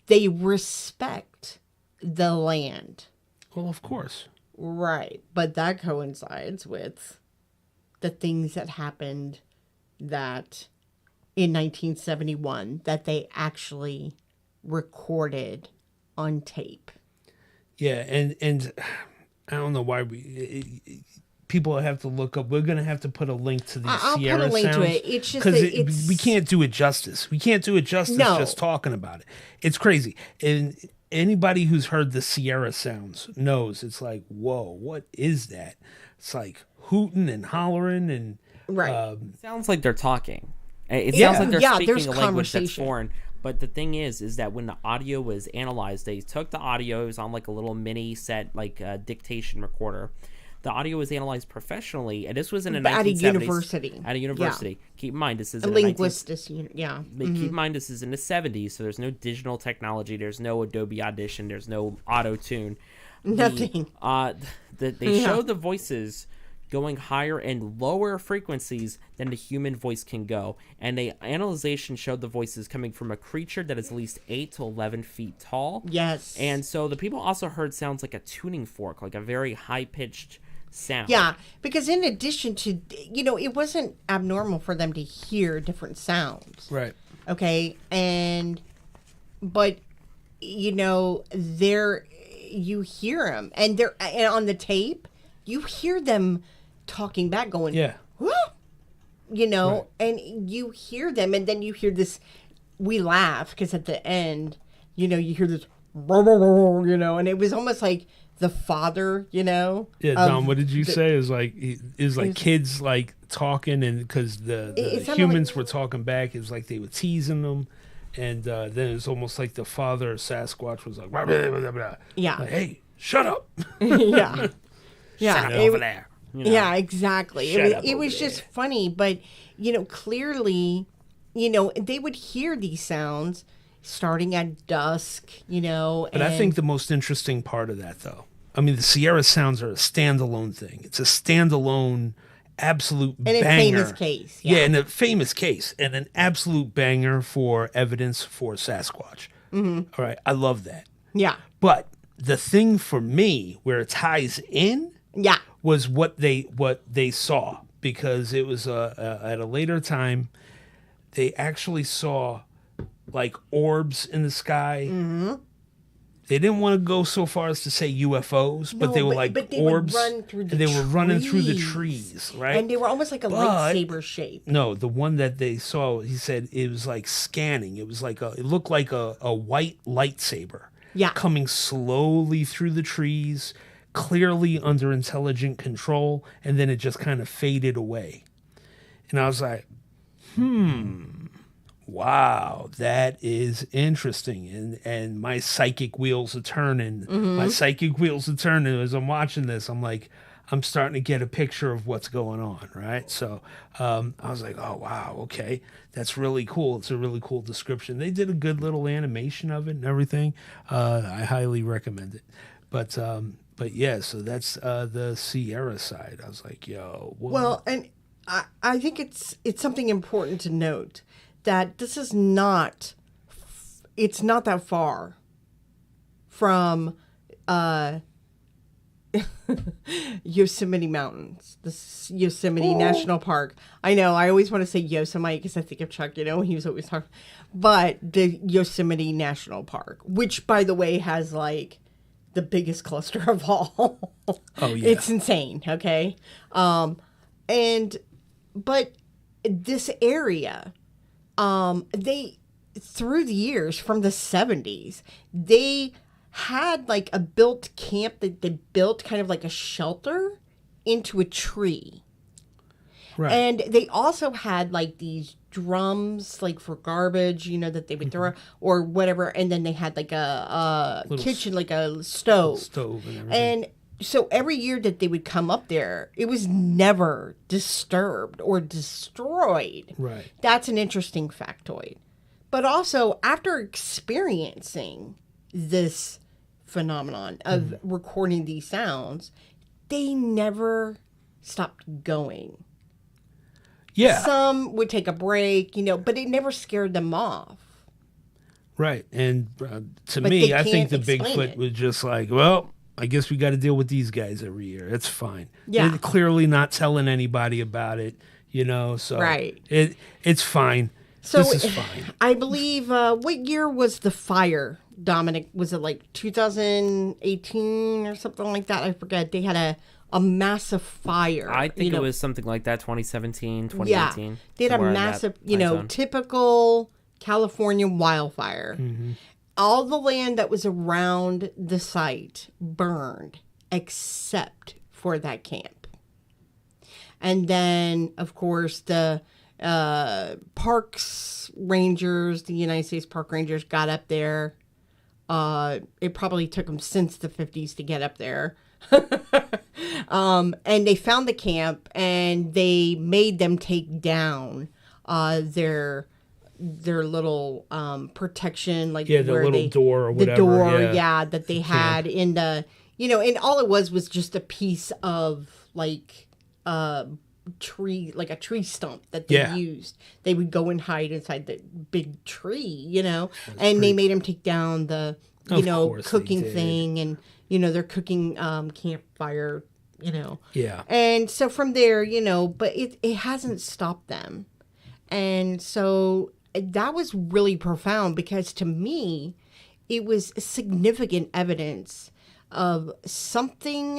they respect the land. Well, of course. Right. But that coincides with the things that happened that in 1971 that they actually recorded on tape. Yeah, and I don't know why people have to look up. We're gonna have to put a link to the I'll Sierra put a link to Sounds, it. It's just 'cause that it's we can't do it justice. We can't do it justice No. just talking about it. It's crazy. And anybody who's heard the Sierra Sounds knows it's like, whoa, what is that? It's like hooting and hollering and right. Sounds like they're talking. It Yeah. sounds like they're Yeah, speaking there's a language that's conversation. foreign. But the thing is that when the audio was analyzed, they took the audio. It was on like a little mini set, like dictation recorder. The audio was analyzed professionally, and this was in a At a 1970s university. At a university. Keep in mind, this is A in the linguist, yeah. But keep in mind, this is in the 70s, so there's no digital technology. There's no Adobe Audition. There's no auto-tune. Nothing. They showed the voices going higher and lower frequencies than the human voice can go. And the analyzation showed the voices coming from a creature that is at least 8 to 11 feet tall. Yes. And so the people also heard sounds like a tuning fork, like a very high-pitched sound. Yeah, because in addition to, it wasn't abnormal for them to hear different sounds. right. Okay. But you hear them and on the tape, you hear them talking back going, Yeah. "What?" Right. And you hear them and then you hear this, we laugh because at the end, you hear this, and it was almost like the father, Yeah, Dom, what did you say? Is like kids like talking, and because the It sounded humans were talking back, it was like they were teasing them, and then it's almost like the father Sasquatch was like, blah, blah, blah, blah. Yeah. Like, hey, shut up, yeah. Yeah. Shut it over wa- there. You know? Yeah, exactly. Shut up It over was just there. funny, but clearly they would hear these sounds starting at dusk, But I think the most interesting part of that, though, I mean, the Sierra sounds are a standalone thing. It's a standalone, absolute in a banger. famous case. Yeah, in a famous case, and an absolute banger for evidence for Sasquatch. Mm-hmm. All right, I love that. Yeah. But the thing for me where it ties in Yeah. was what they saw, because it was at a later time they actually saw like orbs in the sky. Mm-hmm. They didn't want to go so far as to say UFOs, but they were like but they orbs, would run through the and they were running through the trees. trees, right? And they were almost like a lightsaber shape. No, the one that they saw, he said it was like scanning. It was like it looked like a white lightsaber. Yeah. Coming slowly through the trees, clearly under intelligent control, and then it just kind of faded away. And I was like, wow, that is interesting. And my psychic wheels are turning. Mm-hmm. My psychic wheels are turning as I'm watching this. I'm like, I'm starting to get a picture of what's going on, right? So I was like, oh, wow, okay. That's really cool. It's a really cool description. They did a good little animation of it and everything. I highly recommend it. But yeah, so that's the Sierra side. I was like, yo. What? Well, and I think it's something important to note that this is not, it's not that far from Yosemite Mountains, the Yosemite National Park. I know, I always want to say Yosemite because I think of Chuck, he was always talking, but the Yosemite National Park, which by the way has like the biggest cluster of all. Oh yeah. It's insane, okay? But this area, they, through the years from the 70s, they had like a built camp that they built kind of like a shelter into a tree. Right. And they also had like these drums like for garbage, that they would throw or whatever. And then they had like a kitchen, like a stove. And everything. And so every year that they would come up there, it was never disturbed or destroyed. Right. That's an interesting factoid. But also, after experiencing this phenomenon of recording these sounds, they never stopped going. Yeah. Some would take a break, but it never scared them off. Right. And to But me, they I think can't the explain Bigfoot it. was just like, well, I guess we got to deal with these guys every year. It's fine. Yeah. They're clearly not telling anybody about it, so Right. it's fine. So this is fine. I believe, what year was the fire, Dominic? Was it like 2018 or something like that? I forget. They had a massive fire. I think it was something like that, 2017, 2018. Yeah, they had a somewhere in that massive, time zone. typical California wildfire. Mm-hmm. All the land that was around the site burned except for that camp. And then, of course, the parks rangers, the United States Park Rangers got up there. It probably took them since the 50s to get up there. And they found the camp and they made them take down their little protection, like Yeah, the where little door or whatever. the door, yeah. that they had in the, and all it was just a piece of like tree, like a tree stump that they used. They would go and hide inside the big tree, and they made them take down the Of course they cooking did. thing, and they're cooking campfire, Yeah. and so from there, but it hasn't stopped them. And so that was really profound because to me, it was significant evidence of something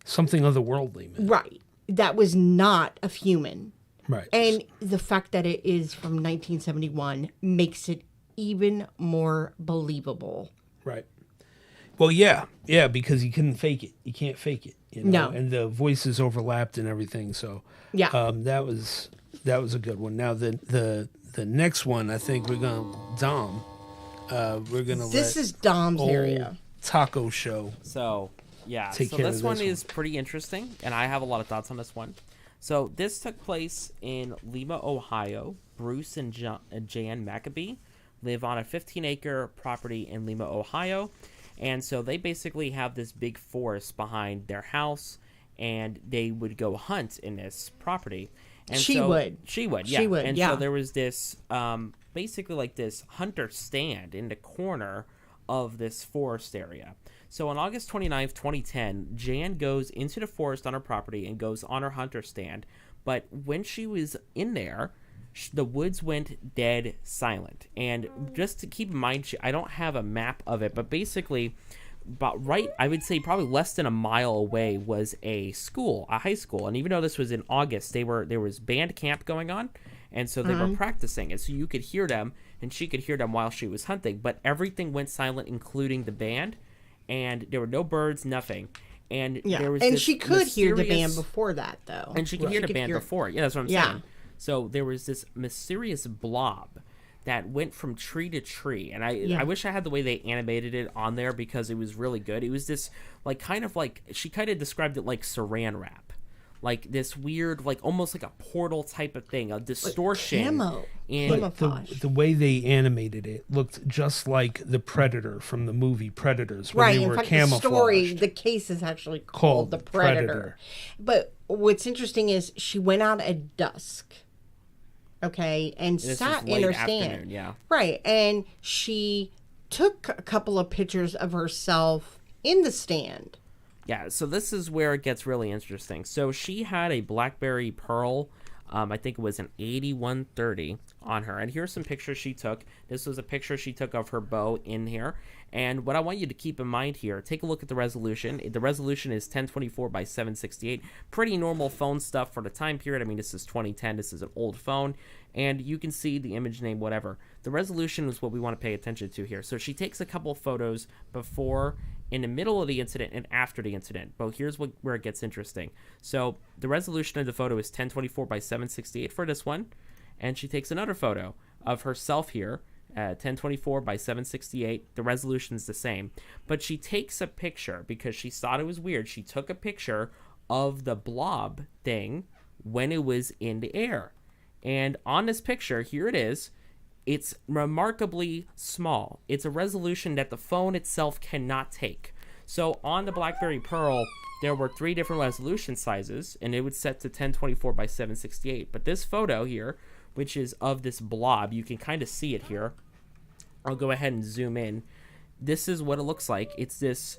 otherworldly, man. right, that was not of human. Right. And the fact that it is from 1971 makes it even more believable. Right. Well, yeah, because you couldn't fake it. You can't fake it. No. And the voices overlapped and everything. So Yeah. that was a good one. Now the next one, I think we're gonna This is Dom's area. Taco Show. So, yeah. Take So care of this one this one. is pretty interesting, and I have a lot of thoughts on this one. So this took place in Lima, Ohio. Bruce and Jan Maccabee live on a 15-acre property in Lima, Ohio. And so they basically have this big forest behind their house, and they would go hunt in this property. And She would, yeah. And yeah. so there was this, basically like this hunter stand in the corner of this forest area. So on August 29th, 2010, Jan goes into the forest on her property and goes on her hunter stand. But when she was in there, the woods went dead silent. And just to keep in mind, I don't have a map of it, but basically, I would say probably less than a mile away was a high school. And even though this was in August, there was band camp going on. And so they were practicing. And so you could hear them, and she could hear them while she was hunting. But everything went silent, including the band. And there were no birds, nothing. And there was she could hear the band before that, though. And she could hear the band before. Yeah, that's what I'm saying. So there was this mysterious blob that went from tree to tree. And I wish I had the way they animated it on there, because it was really good. It was this, she kind of described it like saran wrap. Like this weird, like almost like a portal type of thing, a distortion. The way they animated it looked just like the Predator from the movie Predators. When Right, they in were fact, camouflaged. the story, the case is actually called The Predator. But what's interesting is she went out at dusk, okay, and sat in her stand. Yeah. Right, and she took a couple of pictures of herself in the stand. Yeah, so this is where it gets really interesting. So she had a BlackBerry Pearl, I think it was an 8130 on her. And here's some pictures she took. This was a picture she took of her bow in here. And what I want you to keep in mind here, take a look at the resolution. The resolution is 1024 by 768. Pretty normal phone stuff for the time period. I mean, this is 2010. This is an old phone. And you can see the image name, whatever. The resolution is what we want to pay attention to here. So she takes a couple photos before, in the middle of the incident, and after the incident. But here's where it gets interesting. So the resolution of the photo is 1024 by 768 for this one. And she takes another photo of herself here, 1024 by 768. The resolution is the same. But she takes a picture because she thought it was weird. She took a picture of the blob thing when it was in the air. And on this picture, here it is. It's remarkably small. It's a resolution that the phone itself cannot take. So on the BlackBerry Pearl, there were 3 different resolution sizes, and it was set to 1024 by 768. But this photo here, which is of this blob, you can kind of see it here. I'll go ahead and zoom in. This is what it looks like. It's this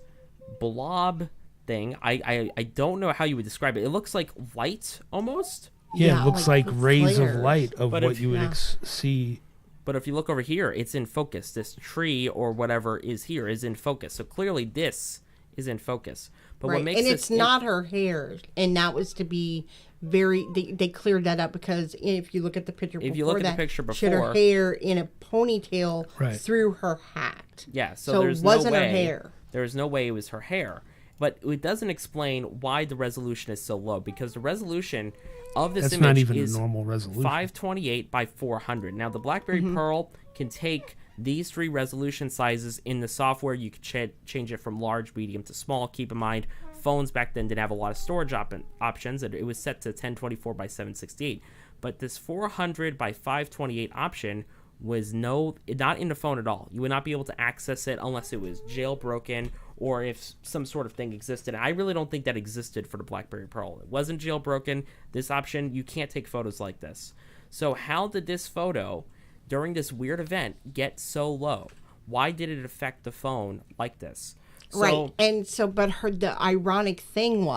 blob thing. I don't know how you would describe it. It looks like light almost. Yeah, it looks like rays flares. of light of what you would see. But if you look over here, it's in focus. This tree or whatever is here is in focus. So clearly this is in focus. But what makes it's not her hair. And that was to be they cleared that up, because if you look at the picture before, she had her hair in a ponytail through her hat. Yeah, so there's it wasn't no way, her hair. There's no way it was her hair. But it doesn't explain why the resolution is so low, because the resolution of this image not even is a normal resolution. 528 by 400. Now, the BlackBerry Pearl can take these 3 resolution sizes in the software. You can change it from large, medium to small. Keep in mind, phones back then didn't have a lot of storage options, and it was set to 1024 by 768. But this 400 by 528 option was not in the phone at all. You would not be able to access it unless it was jailbroken or if some sort of thing existed. I really don't think that existed for the BlackBerry Pearl. It wasn't jailbroken. This option, you can't take photos like this. So how did this photo, during this weird event, get so low? Why did it affect the phone like this? Right. And so, but the ironic thing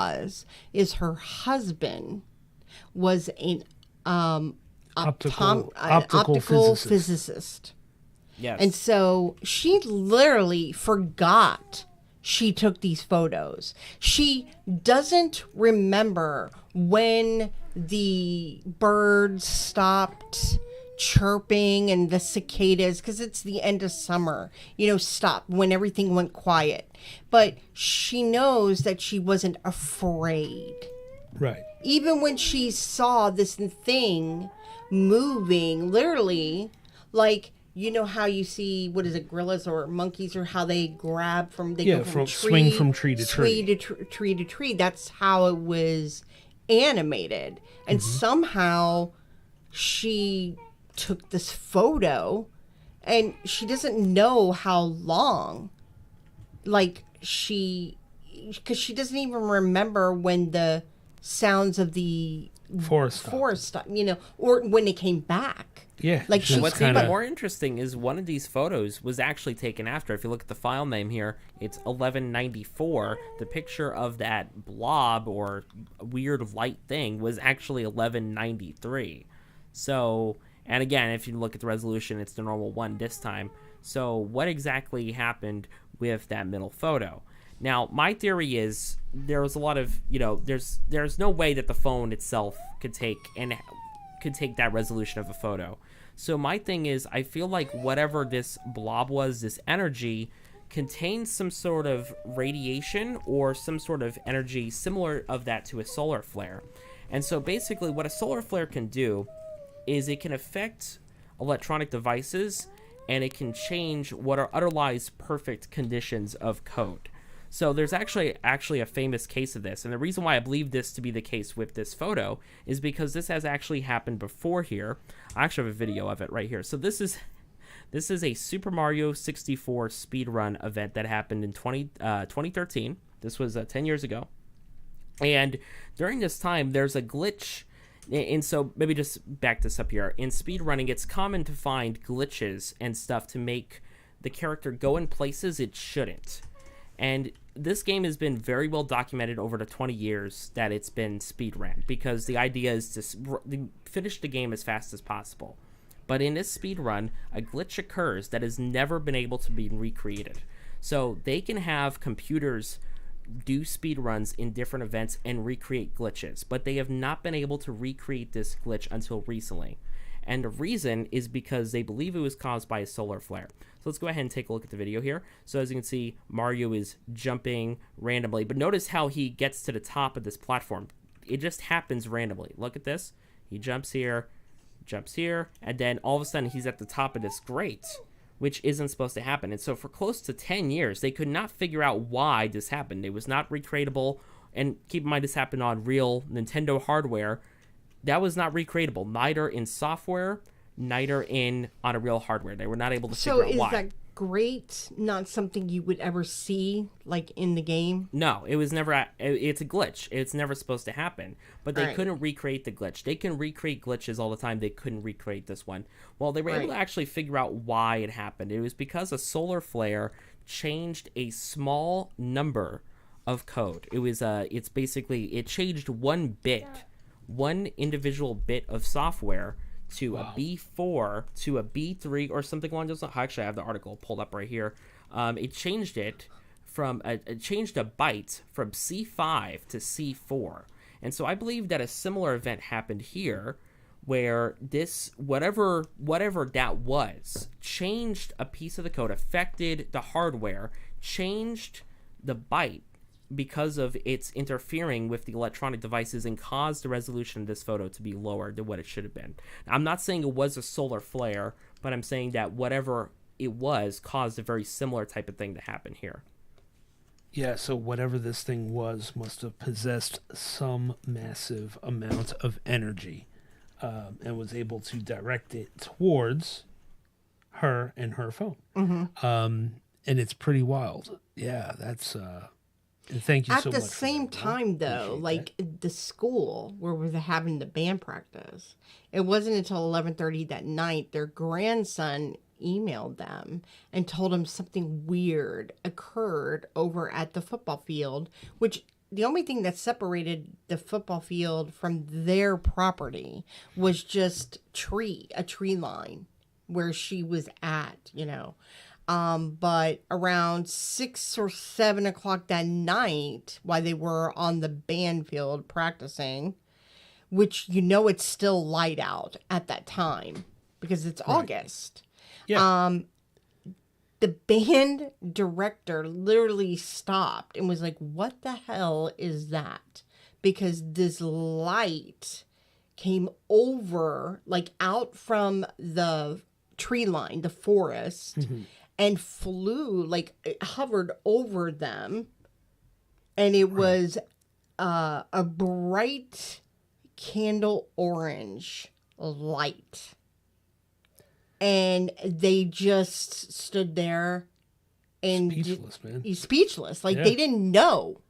is her husband was an optical physicist. Yes. And so she literally forgot she took these photos. She doesn't remember when the birds stopped chirping and the cicadas, because it's the end of summer, stopped when everything went quiet. But she knows that she wasn't afraid. Right. Even when she saw this thing moving, literally, like, how you see, gorillas or monkeys, or how they grab swing from tree to tree. Tree to tree. That's how it was animated. And somehow she took this photo, and she doesn't know how long, like, because she doesn't even remember when the sounds of the Forest. stopped, or when it came back. Yeah. Like, just What's kinda- even more interesting is one of these photos was actually taken after. If you look at the file name here, it's 1194. The picture of that blob or weird light thing was actually 1193. So, and again, if you look at the resolution, it's the normal one this time. So what exactly happened with that middle photo? Now, my theory is there was a lot of, there's no way that the phone itself could take that resolution of a photo. So my thing is, I feel like whatever this blob was, this energy, contains some sort of radiation or some sort of energy similar of that to a solar flare. And so basically what a solar flare can do is it can affect electronic devices, and it can change what are otherwise perfect conditions of code. So there's actually a famous case of this, and the reason why I believe this to be the case with this photo is because this has actually happened before here. I actually have a video of it right here. So this is a Super Mario 64 speedrun event that happened in 2013. This was 10 years ago. And during this time, there's a glitch. And so maybe just back this up here. In speedrunning, it's common to find glitches and stuff to make the character go in places it shouldn't. And this game has been very well documented over the 20 years that it's been speedrun, because the idea is to finish the game as fast as possible. But in this speedrun, a glitch occurs that has never been able to be recreated. So they can have computers do speedruns in different events and recreate glitches, but they have not been able to recreate this glitch until recently. And the reason is because they believe it was caused by a solar flare. So let's go ahead and take a look at the video here. So as you can see, Mario is jumping randomly, but notice how he gets to the top of this platform. It just happens randomly. Look at this. He jumps here, and then all of a sudden he's at the top of this grate, which isn't supposed to happen. And so for close to 10 years, they could not figure out why this happened. It was not recreatable. And keep in mind, this happened on real Nintendo hardware. That was not recreatable, neither in software, neither on a real hardware. They were not able to figure out why. So is that grate not something you would ever see, like, in the game? No, it was never. It's a glitch. It's never supposed to happen. But they couldn't recreate the glitch. They can recreate glitches all the time. They couldn't recreate this one. Well, they were able to actually figure out why it happened. It was because a solar flare changed a small number of code. It was it's basically, it changed one individual bit of software to a B4 to a B3 or something along those lines. Actually, I have the article pulled up right here. It changed it from it changed a byte from C5 to C4, and so I believe that a similar event happened here, where this whatever that was changed a piece of the code, affected the hardware, changed the byte because of its interfering with the electronic devices, and caused the resolution of this photo to be lower than what it should have been. Now, I'm not saying it was a solar flare, but I'm saying that whatever it was caused a very similar type of thing to happen here. Yeah, so whatever this thing was must have possessed some massive amount of energy, and was able to direct it towards her and her phone. Mm-hmm. And it's pretty wild. Yeah, that's... And thank you At so much. the same time, though, like the school where we were having the band practice, it wasn't until 11:30 that night their grandson emailed them and told them something weird occurred over at the football field, which the only thing that separated the football field from their property was just a tree line where she was at, but around 6 or 7 o'clock that night, while they were on the band field practicing, which it's still light out at that time because it's August. Yeah. The band director literally stopped and was like, "What the hell is that?" Because this light came over, like, out from the tree line, the forest. Mm-hmm. And flew, like, it hovered over them, and it was a bright candle orange light. and they just stood there and Speechless, man. speechless, like Yeah. they didn't know,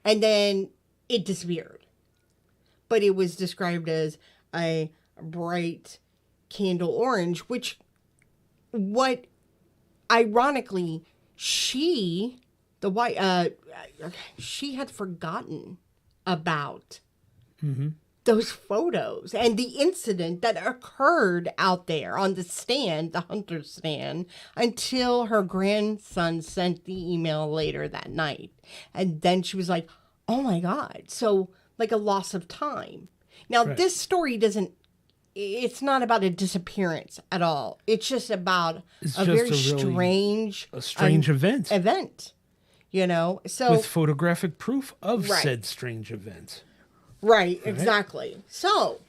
and then it disappeared. But it was described as a bright candle orange, which, what, ironically, she had forgotten about those photos and the incident that occurred out there on the stand, the hunter stand, until her grandson sent the email later that night. And then she was like, oh my God. So, like a loss of time. Now, this story it's not about a disappearance at all. It's just about It's a just very a strange event. You know, so With photographic proof of Right. said strange event. right, exactly. So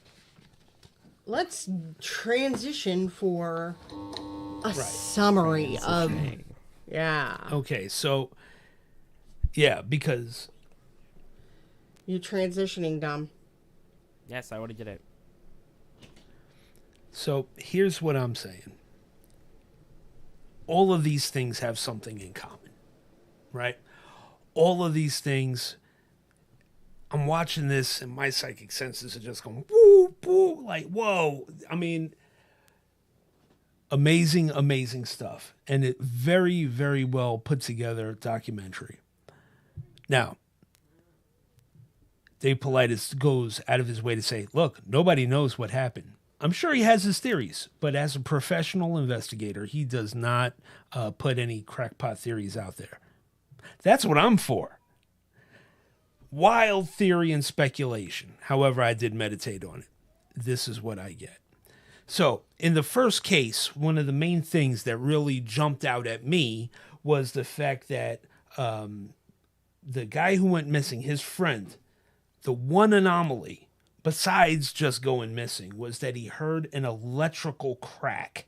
let's transition for a summary of Okay, so yeah, because you transitioning, Dom. Yes, I already did it. so here's what I'm saying. All of these things have something in common, right? All of these things, I'm watching this and my psychic senses are just going, woo, woo, like, whoa. I mean, amazing, amazing stuff. And it very, very well put together documentary. Now, Dave Paulides goes out of his way to say, look, nobody knows what happened. I'm sure he has his theories, but as a professional investigator, he does not put any crackpot theories out there. That's what I'm for. Wild theory and speculation. However, I did meditate on it. This is what I get. So, in the first case, one of the main things that really jumped out at me was the fact that the guy who went missing, his friend, the one anomaly, besides just going missing, was that he heard an electrical crack.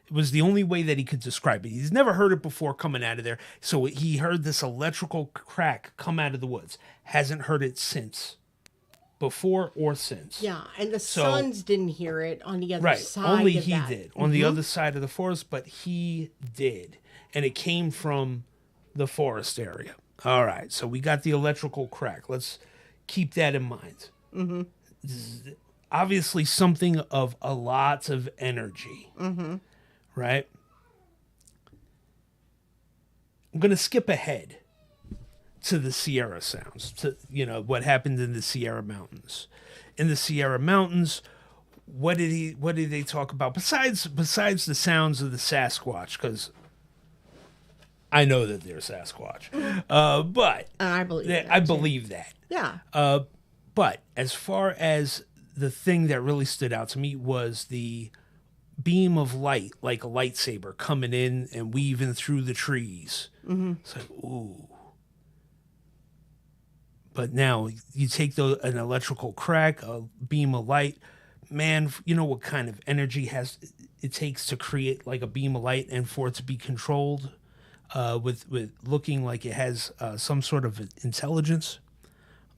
It was the only way that he could describe it. He's never heard it before coming out of there. So he heard this electrical crack come out of the woods. Hasn't heard it since. Before or since. Yeah, and the sons didn't hear it on the other Right. side. Only of he that. did. On the other side of the forest, but he did. And it came from the forest area. All right. So we got the electrical crack. Let's keep that in mind. Obviously something of a lot of energy. Right? I'm going to skip ahead to the Sierra Sounds, to, what happened in the Sierra Mountains. In the Sierra Mountains, what did they talk about besides the sounds of the Sasquatch? Because I know that they're Sasquatch, but I believe that. I believe that. Yeah. But as far as the thing that really stood out to me was the beam of light, like a lightsaber coming in and weaving through the trees. It's like, ooh. But now you take an electrical crack, a beam of light, man, you know what kind of energy it takes to create like a beam of light and for it to be controlled with looking like it has some sort of intelligence.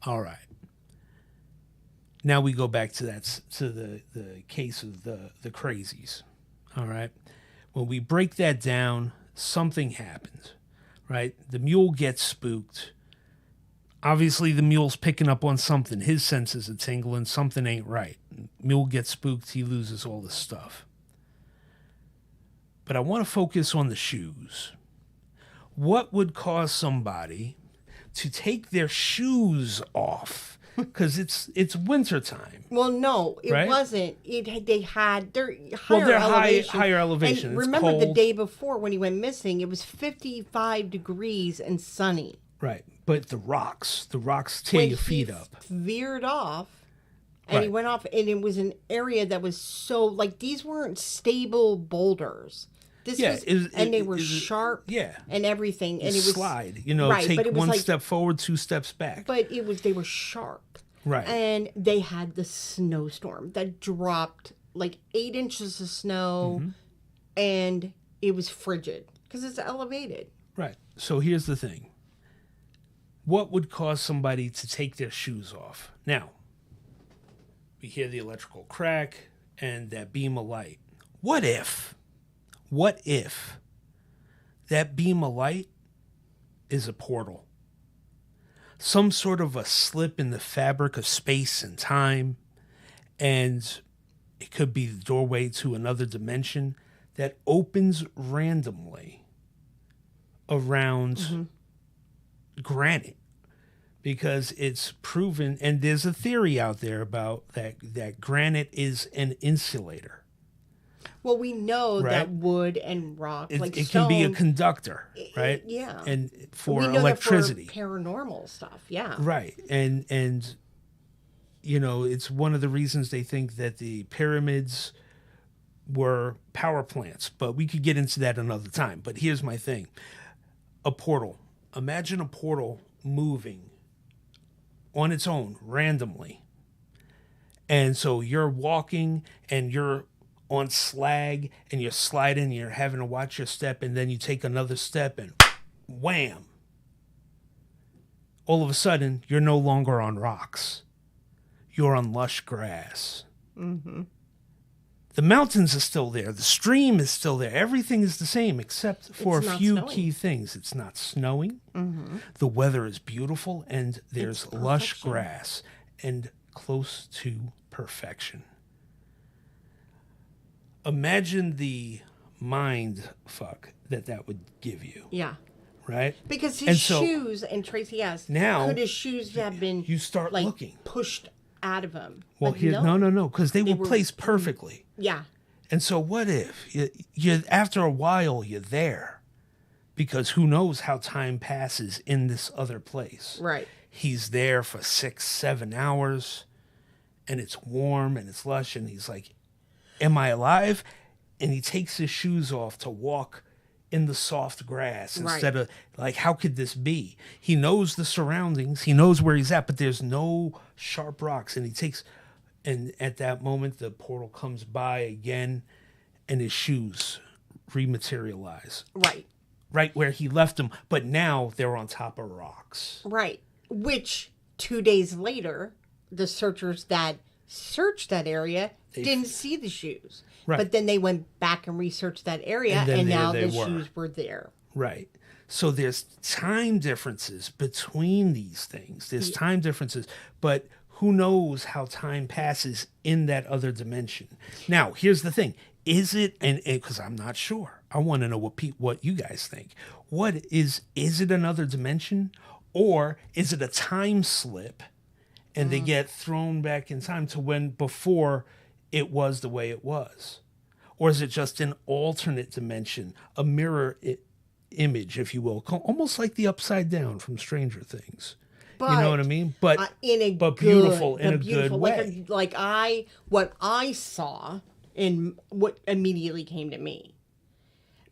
All right. Now we go back to the case of the crazies. All right. When we break that down, something happens, right? The mule gets spooked. Obviously, the mule's picking up on something. His senses are tingling. Something ain't right. Mule gets spooked. He loses all this stuff. But I want to focus on the shoes. What would cause somebody to take their shoes off? Because it's wintertime. Well, no, it right? wasn't. They're higher they're elevation. higher elevation. And It's remember the cold. day before when he went missing, it was 55 degrees and sunny. Right. But the rocks tear your feet up. Veered off, and he Right. went off, and it was an area that was so, like, these weren't stable boulders. This was, they were sharp, yeah, and everything, and it was slide. right, Take but it was one like, step forward, 2 steps back. But they were sharp, Right. And they had the snowstorm that dropped like 8 inches of snow, and it was frigid because it's elevated. Right. So here's the thing. What would cause somebody to take their shoes off? Now, we hear the electrical crack and that beam of light. What if What if that beam of light is a portal? Some sort of a slip in the fabric of space and time, and it could be the doorway to another dimension that opens randomly around granite, because it's proven, and there's a theory out there about that granite is an insulator. Well, we know Right. that wood and rock, like It stone, can be a conductor, right? yeah. And for we know electricity. that for paranormal stuff. Yeah. Right. And you know, it's one of the reasons they think that the pyramids were power plants, but we could get into that another time. But here's my thing. A portal. Imagine a portal moving on its own randomly. And so you're walking and you're on slag and you're sliding and you're having to watch your step, and then you take another step and wham. All of a sudden, you're no longer on rocks. You're on lush grass. Mm-hmm. The mountains are still there. The stream is still there. Everything is the same except for It's a not few snowing. key things. It's not snowing. Mm-hmm. The weather is beautiful, and there's It's lush perfection. grass and close to perfection. Imagine the mind fuck that would give you, Yeah. right? Because And his so shoes, and Tracy asked, now could his shoes have been you start like looking. pushed out of him? Well, But here, no, because they were were- placed perfectly. Yeah. And so what if you after a while you're there, because who knows how time passes in this other place. Right. He's there for 6-7 hours, and it's warm and it's lush, and he's like, am I alive? And he takes his shoes off to walk in the soft grass instead of, like, how could this be? He knows the surroundings, he knows where he's at, but there's no sharp rocks, and he takes, and at that moment the portal comes by again, and his shoes rematerialize Right. right where he left them, but now they're on top of rocks. Right. Which 2 days later, the searchers that searched that area didn't see the shoes. Right. But then they went back and researched that area, And then and there now they the were. shoes were there. Right. So there's time differences between these things. There's time differences, but who knows how time passes in that other dimension. Now, here's the thing. Is it, and because I'm not sure, I want to know what you guys think. What is it another dimension, or is it a time slip and they get thrown back in time to when before it was the way it was? Or is it just an alternate dimension, a mirror image, if you will, almost like the Upside Down from Stranger Things? But, you know what I mean? But in a but good, beautiful in the a beautiful, good way. what I saw in what immediately came to me,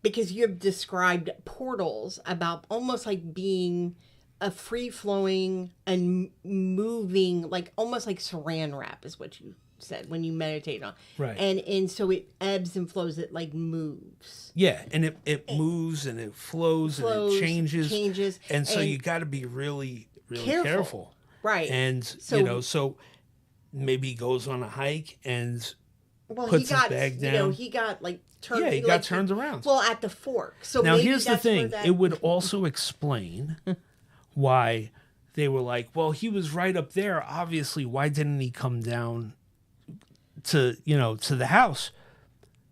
because you have described portals about almost like being a free flowing and moving, like almost like saran wrap is what you said when you meditate on, Right. and so it ebbs and flows, it like moves. Yeah, and it moves and it flows and Flows, it changes. And so and you got to be really, really careful. careful. Right. And, So- so maybe he goes on a hike and Well, puts he got, his bag you know, down. he got like turned. Yeah, he got turned around. Well, at the fork. So Now, maybe here's the that's where thing. that- It would also explain why they were like, well, he was right up there. Obviously, why didn't he come down to the house?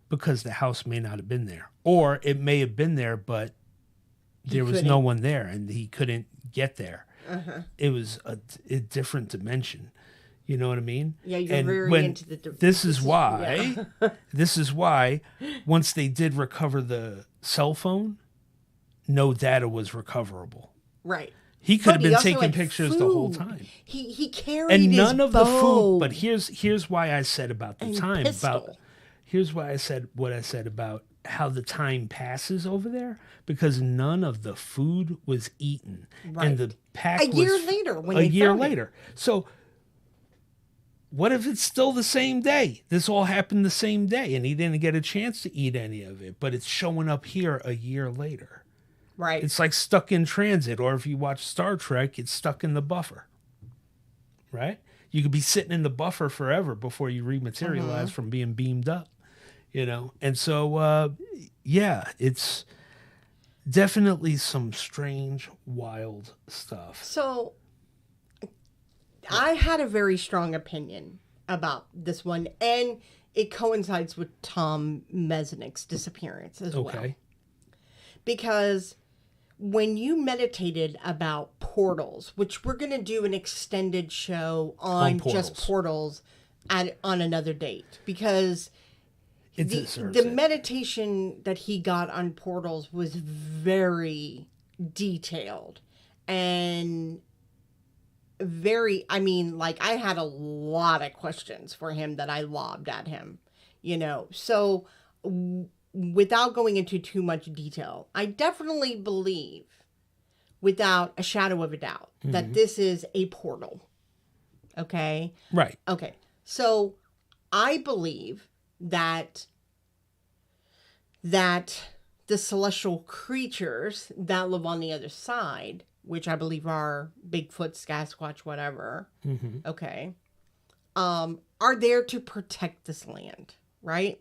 Because the house may not have been there. Or it may have been there, but there was no couldn't. one there and he couldn't get there. It was a different dimension. You know what I mean? Yeah, you're And very into the This is why. This is why once they did recover the cell phone, no data was recoverable. Right. He could have But he been also taking had pictures the whole food. time. He carried And his none of the bow. food, but here's why I said about the And time pistol. here's why I said what I said about how the time passes over there, because none of the food was eaten. Right. And the pack A year was later when a they year found it. later. So what if it's still the same day? This all happened the same day and he didn't get a chance to eat any of it, but it's showing up here a year later. Right. It's like stuck in transit, or if you watch Star Trek, it's stuck in the buffer. Right? You could be sitting in the buffer forever before you rematerialize from being beamed up, And so yeah, it's definitely some strange, wild stuff. So I had a very strong opinion about this one, and it coincides with Tom Mesnick's disappearance as well. Okay. Because when you meditated about portals, which we're going to do an extended show on just portals on another date, because It deserves the it. meditation that he got on portals was very detailed and very, I mean, like, I had a lot of questions for him that I lobbed at him, so without going into too much detail, I definitely believe without a shadow of a doubt that this is a portal. Okay. Right. Okay. So I believe that the celestial creatures that live on the other side, which I believe are Bigfoot, Sasquatch, whatever, okay, are there to protect this land, right?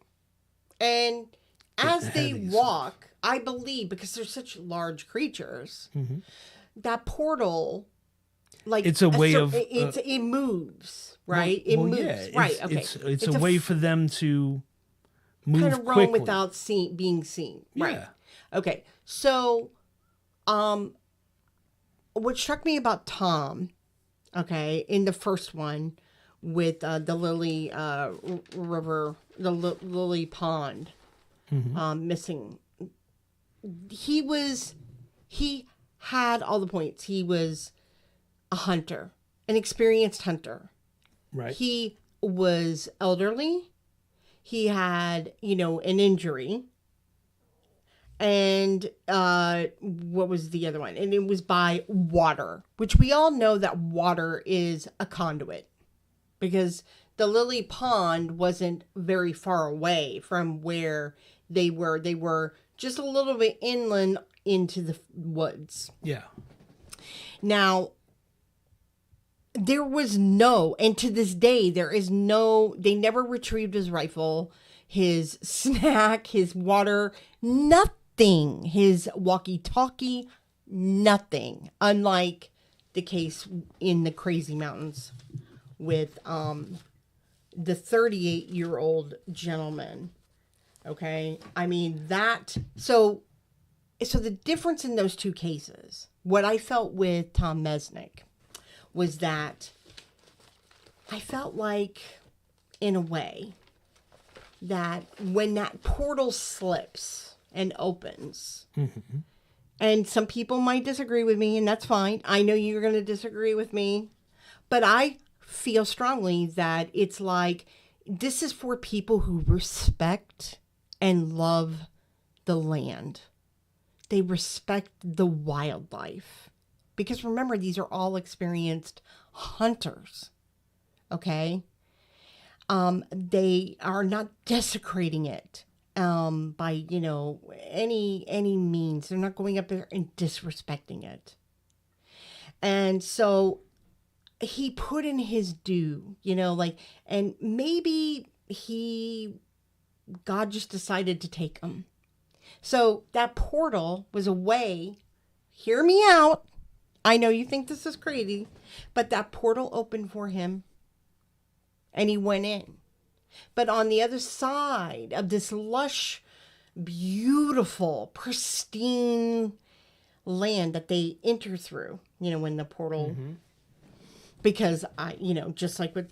And as they walk, I believe, because they're such large creatures, that portal, like, It's a way of it moves, right? It moves, yeah, right? Okay, It's a way for them to move kind of roam quickly. without being seen, right? Yeah. Okay, so what struck me about Tom, okay, in the first one with the Lily River, the Lily Pond missing, he had all the points. He was a hunter, an experienced hunter. Right. He was elderly. He had, an injury. And what was the other one? And it was by water, which we all know that water is a conduit, because the Lily Pond wasn't very far away from where they were. They were just a little bit inland into the woods. Yeah. Now, there was and to this day, they never retrieved his rifle, his snack, his water, nothing, his walkie-talkie, nothing. Unlike the case in the Crazy Mountains with the 38-year-old gentleman. Okay. I mean, so the difference in those two cases, what I felt with Tom Mesnick was that I felt like, in a way, that when that portal slips and opens, and some people might disagree with me, and that's fine. I know you're going to disagree with me, but I feel strongly that it's like, this is for people who respect and love the land. They respect the wildlife. Because remember, these are all experienced hunters. Okay? They are not desecrating it by, any means. They're not going up there and disrespecting it. And so he put in his due, and maybe God just decided to take him. So that portal was a way, hear me out. I know you think this is crazy, but that portal opened for him and he went in. But on the other side of this lush, beautiful, pristine land that they enter through, when the portal, because just like with,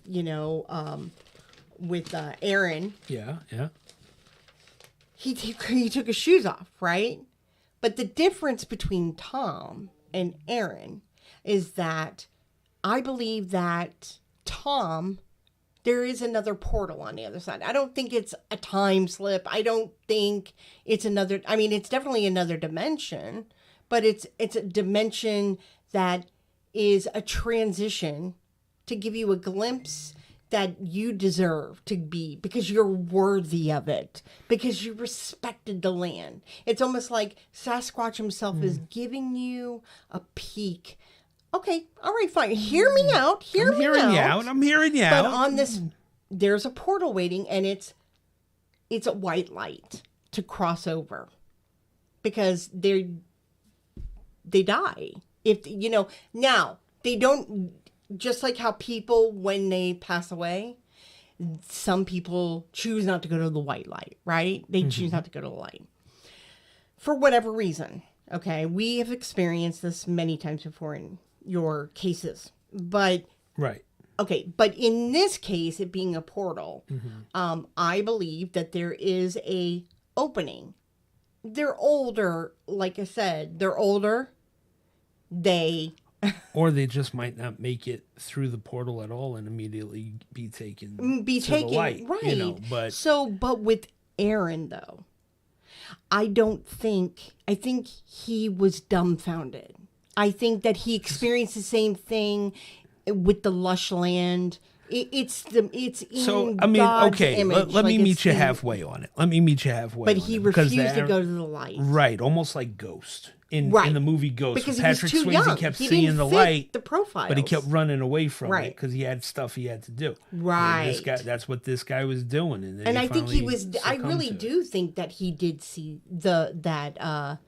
with Aaron. Yeah. Yeah. He took his shoes off, right? But the difference between Tom and Aaron is that I believe that Tom, there is another portal on the other side. I don't think it's a time slip. I don't think it's it's definitely another dimension, but it's a dimension that is a transition to give you a glimpse that you deserve to be, because you're worthy of it, because you respected the land. It's almost like Sasquatch himself is giving you a peek. Okay, all right, fine. Hear me out. I'm hearing you out. But on this, there's a portal waiting, and it's a white light. to cross over because they die. If now they don't, just like how people when they pass away, some people choose not to go to the white light, right? They choose not to go to the light for whatever reason. Okay, we have experienced this many times before in your cases, but Right. okay, but in this case, it being a portal, I believe that there is a opening. They're older, like I said, they're older. Or they just might not make it through the portal at all and immediately be taken to the light, right. But but with Aaron though, I think he was dumbfounded. I think that he experienced the same thing with the lush land. It's in God's image. Let me like meet you halfway on it. But he refused to go to the light. Right, almost like Ghost in the movie Ghost. Because Patrick he was too Swayze young. kept He seeing didn't the fit light, the profile, but he kept running away from it Right. because he had stuff he had to do. Right. And that's what this guy was doing, and then And he I think he was. I succumbed really to it. do think that he did see that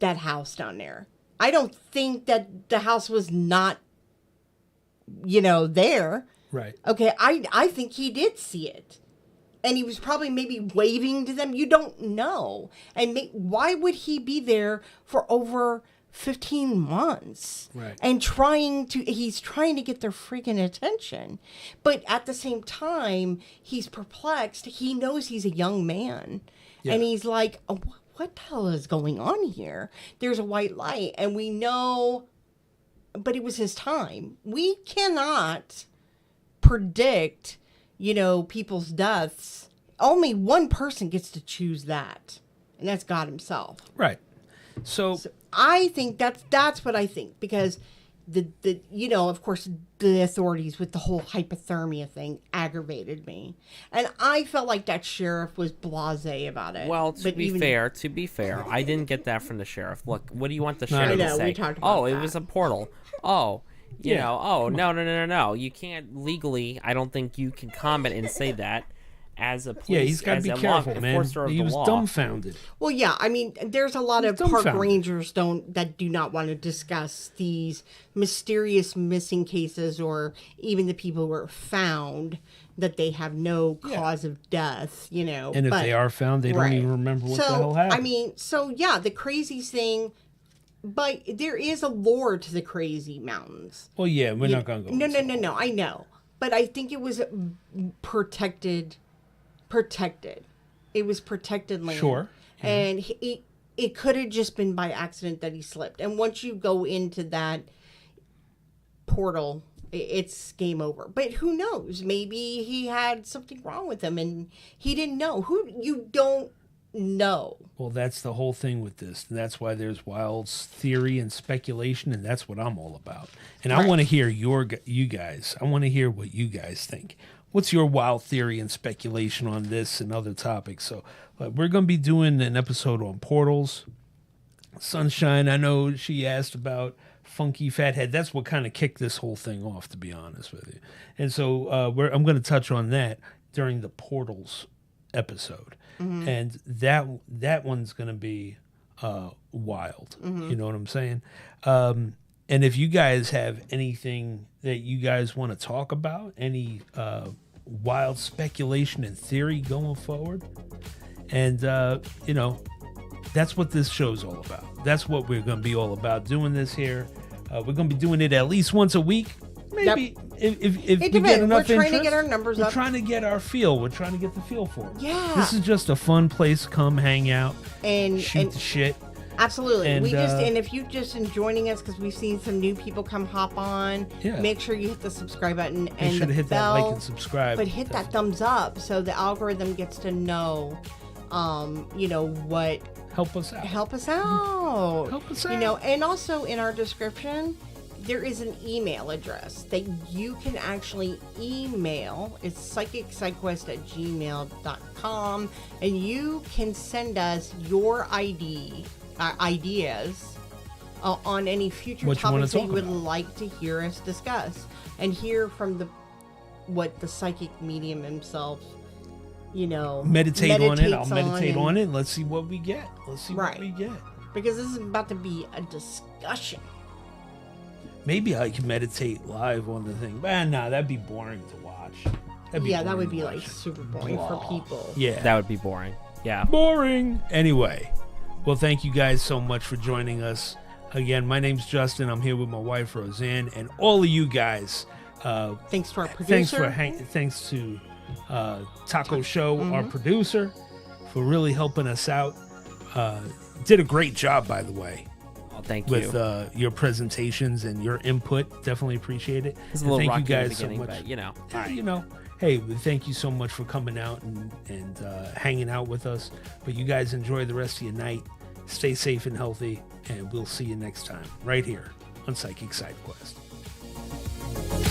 house down there. I don't think that the house was not, there. Right. Okay, I think he did see it. And he was probably maybe waving to them. You don't know. And why would he be there for over 15 months? Right. And he's trying to get their freaking attention. But at the same time, he's perplexed. He knows he's a young man. Yeah. And he's like, oh, what the hell is going on here? There's a white light. And we know, but it was his time. We cannot predict people's deaths. Only one person gets to choose that, and that's God himself. Right. So I think that's what I think, because the of course the authorities with the whole hypothermia thing aggravated me, and I felt like that sheriff was blasé about it. Well, to be fair, I didn't get that from the sheriff. Look, what do you want the sheriff I know, to say? we talked about it that. was a portal. No. You can't legally. I don't think you can comment and say that as a police. he's got to be careful, man. Enforcer of He the was law. dumbfounded. Well, yeah, I mean, there's a lot of park dumbfounded. rangers that do not want to discuss these mysterious missing cases, or even the people who are found that they have no cause of death, And if they are found, they don't even remember what the hell happened. I mean, the crazy thing, but there is a lore to the crazy mountains. Well, yeah, we're not going to go. No, I know. But I think it was protected. It was protected land. Sure. Yeah. And it could have just been by accident that he slipped. And once you go into that portal, it's game over. But who knows? Maybe he had something wrong with him and he didn't know. You don't know. Well, that's the whole thing with this. And that's why there's wild theory and speculation, and that's what I'm all about. And I want to hear you guys. I want to hear what you guys think. What's your wild theory and speculation on this and other topics? So we're going to be doing an episode on portals. Sunshine, I know she asked about Funky Fathead. That's what kind of kicked this whole thing off, to be honest with you. And so I'm going to touch on that during the portals episode. Mm-hmm. And that one's going to be wild. Mm-hmm. You know what I'm saying? And if you guys have anything that you guys want to talk about, any wild speculation and theory going forward, and that's what this show's all about. That's what we're going to be all about doing this here. We're going to be doing it at least once a week. Maybe if we get enough interest. We're trying to get our numbers up. We're trying to get our feel. We're trying to get the feel for it. Yeah. This is just a fun place to come hang out and shoot the shit. Absolutely. And, and if you've just been joining us because we've seen some new people come hop on, yeah. Make sure you hit the subscribe button You and should the hit bell, that like and subscribe. but hit that thumbs up so the algorithm gets to know, what. Help us out. Help us out. Help us out. And also in our description, there is an email address that you can actually email. It's psychicsidequest@gmail.com, and you can send us your ideas on any future What you wanna topics that talk you would about. like to hear us discuss and hear from what the psychic medium himself meditate on it. I'll meditates meditate on on it. And let's see what we get. Let's see Right. what we get. because this is about to be a discussion. Maybe I can meditate live on the thing. But nah, that'd be boring to watch. That would be like super boring for people. Yeah. That would be boring. Yeah. Boring. Anyway, well, thank you guys so much for joining us. Again, my name's Justin. I'm here with my wife, Roseanne, and all of you guys. Thanks to our producer. Thanks to Taco Show, our producer, for really helping us out. Did a great job, by the way. Oh, thank with you. your presentations and your input. Definitely appreciate it. It's a And little thank rocky you guys in the beginning, so much. but you know. Hey, thank you so much for coming out and hanging out with us. But you guys enjoy the rest of your night. Stay safe and healthy, and we'll see you next time right here on Psychic Side Quest.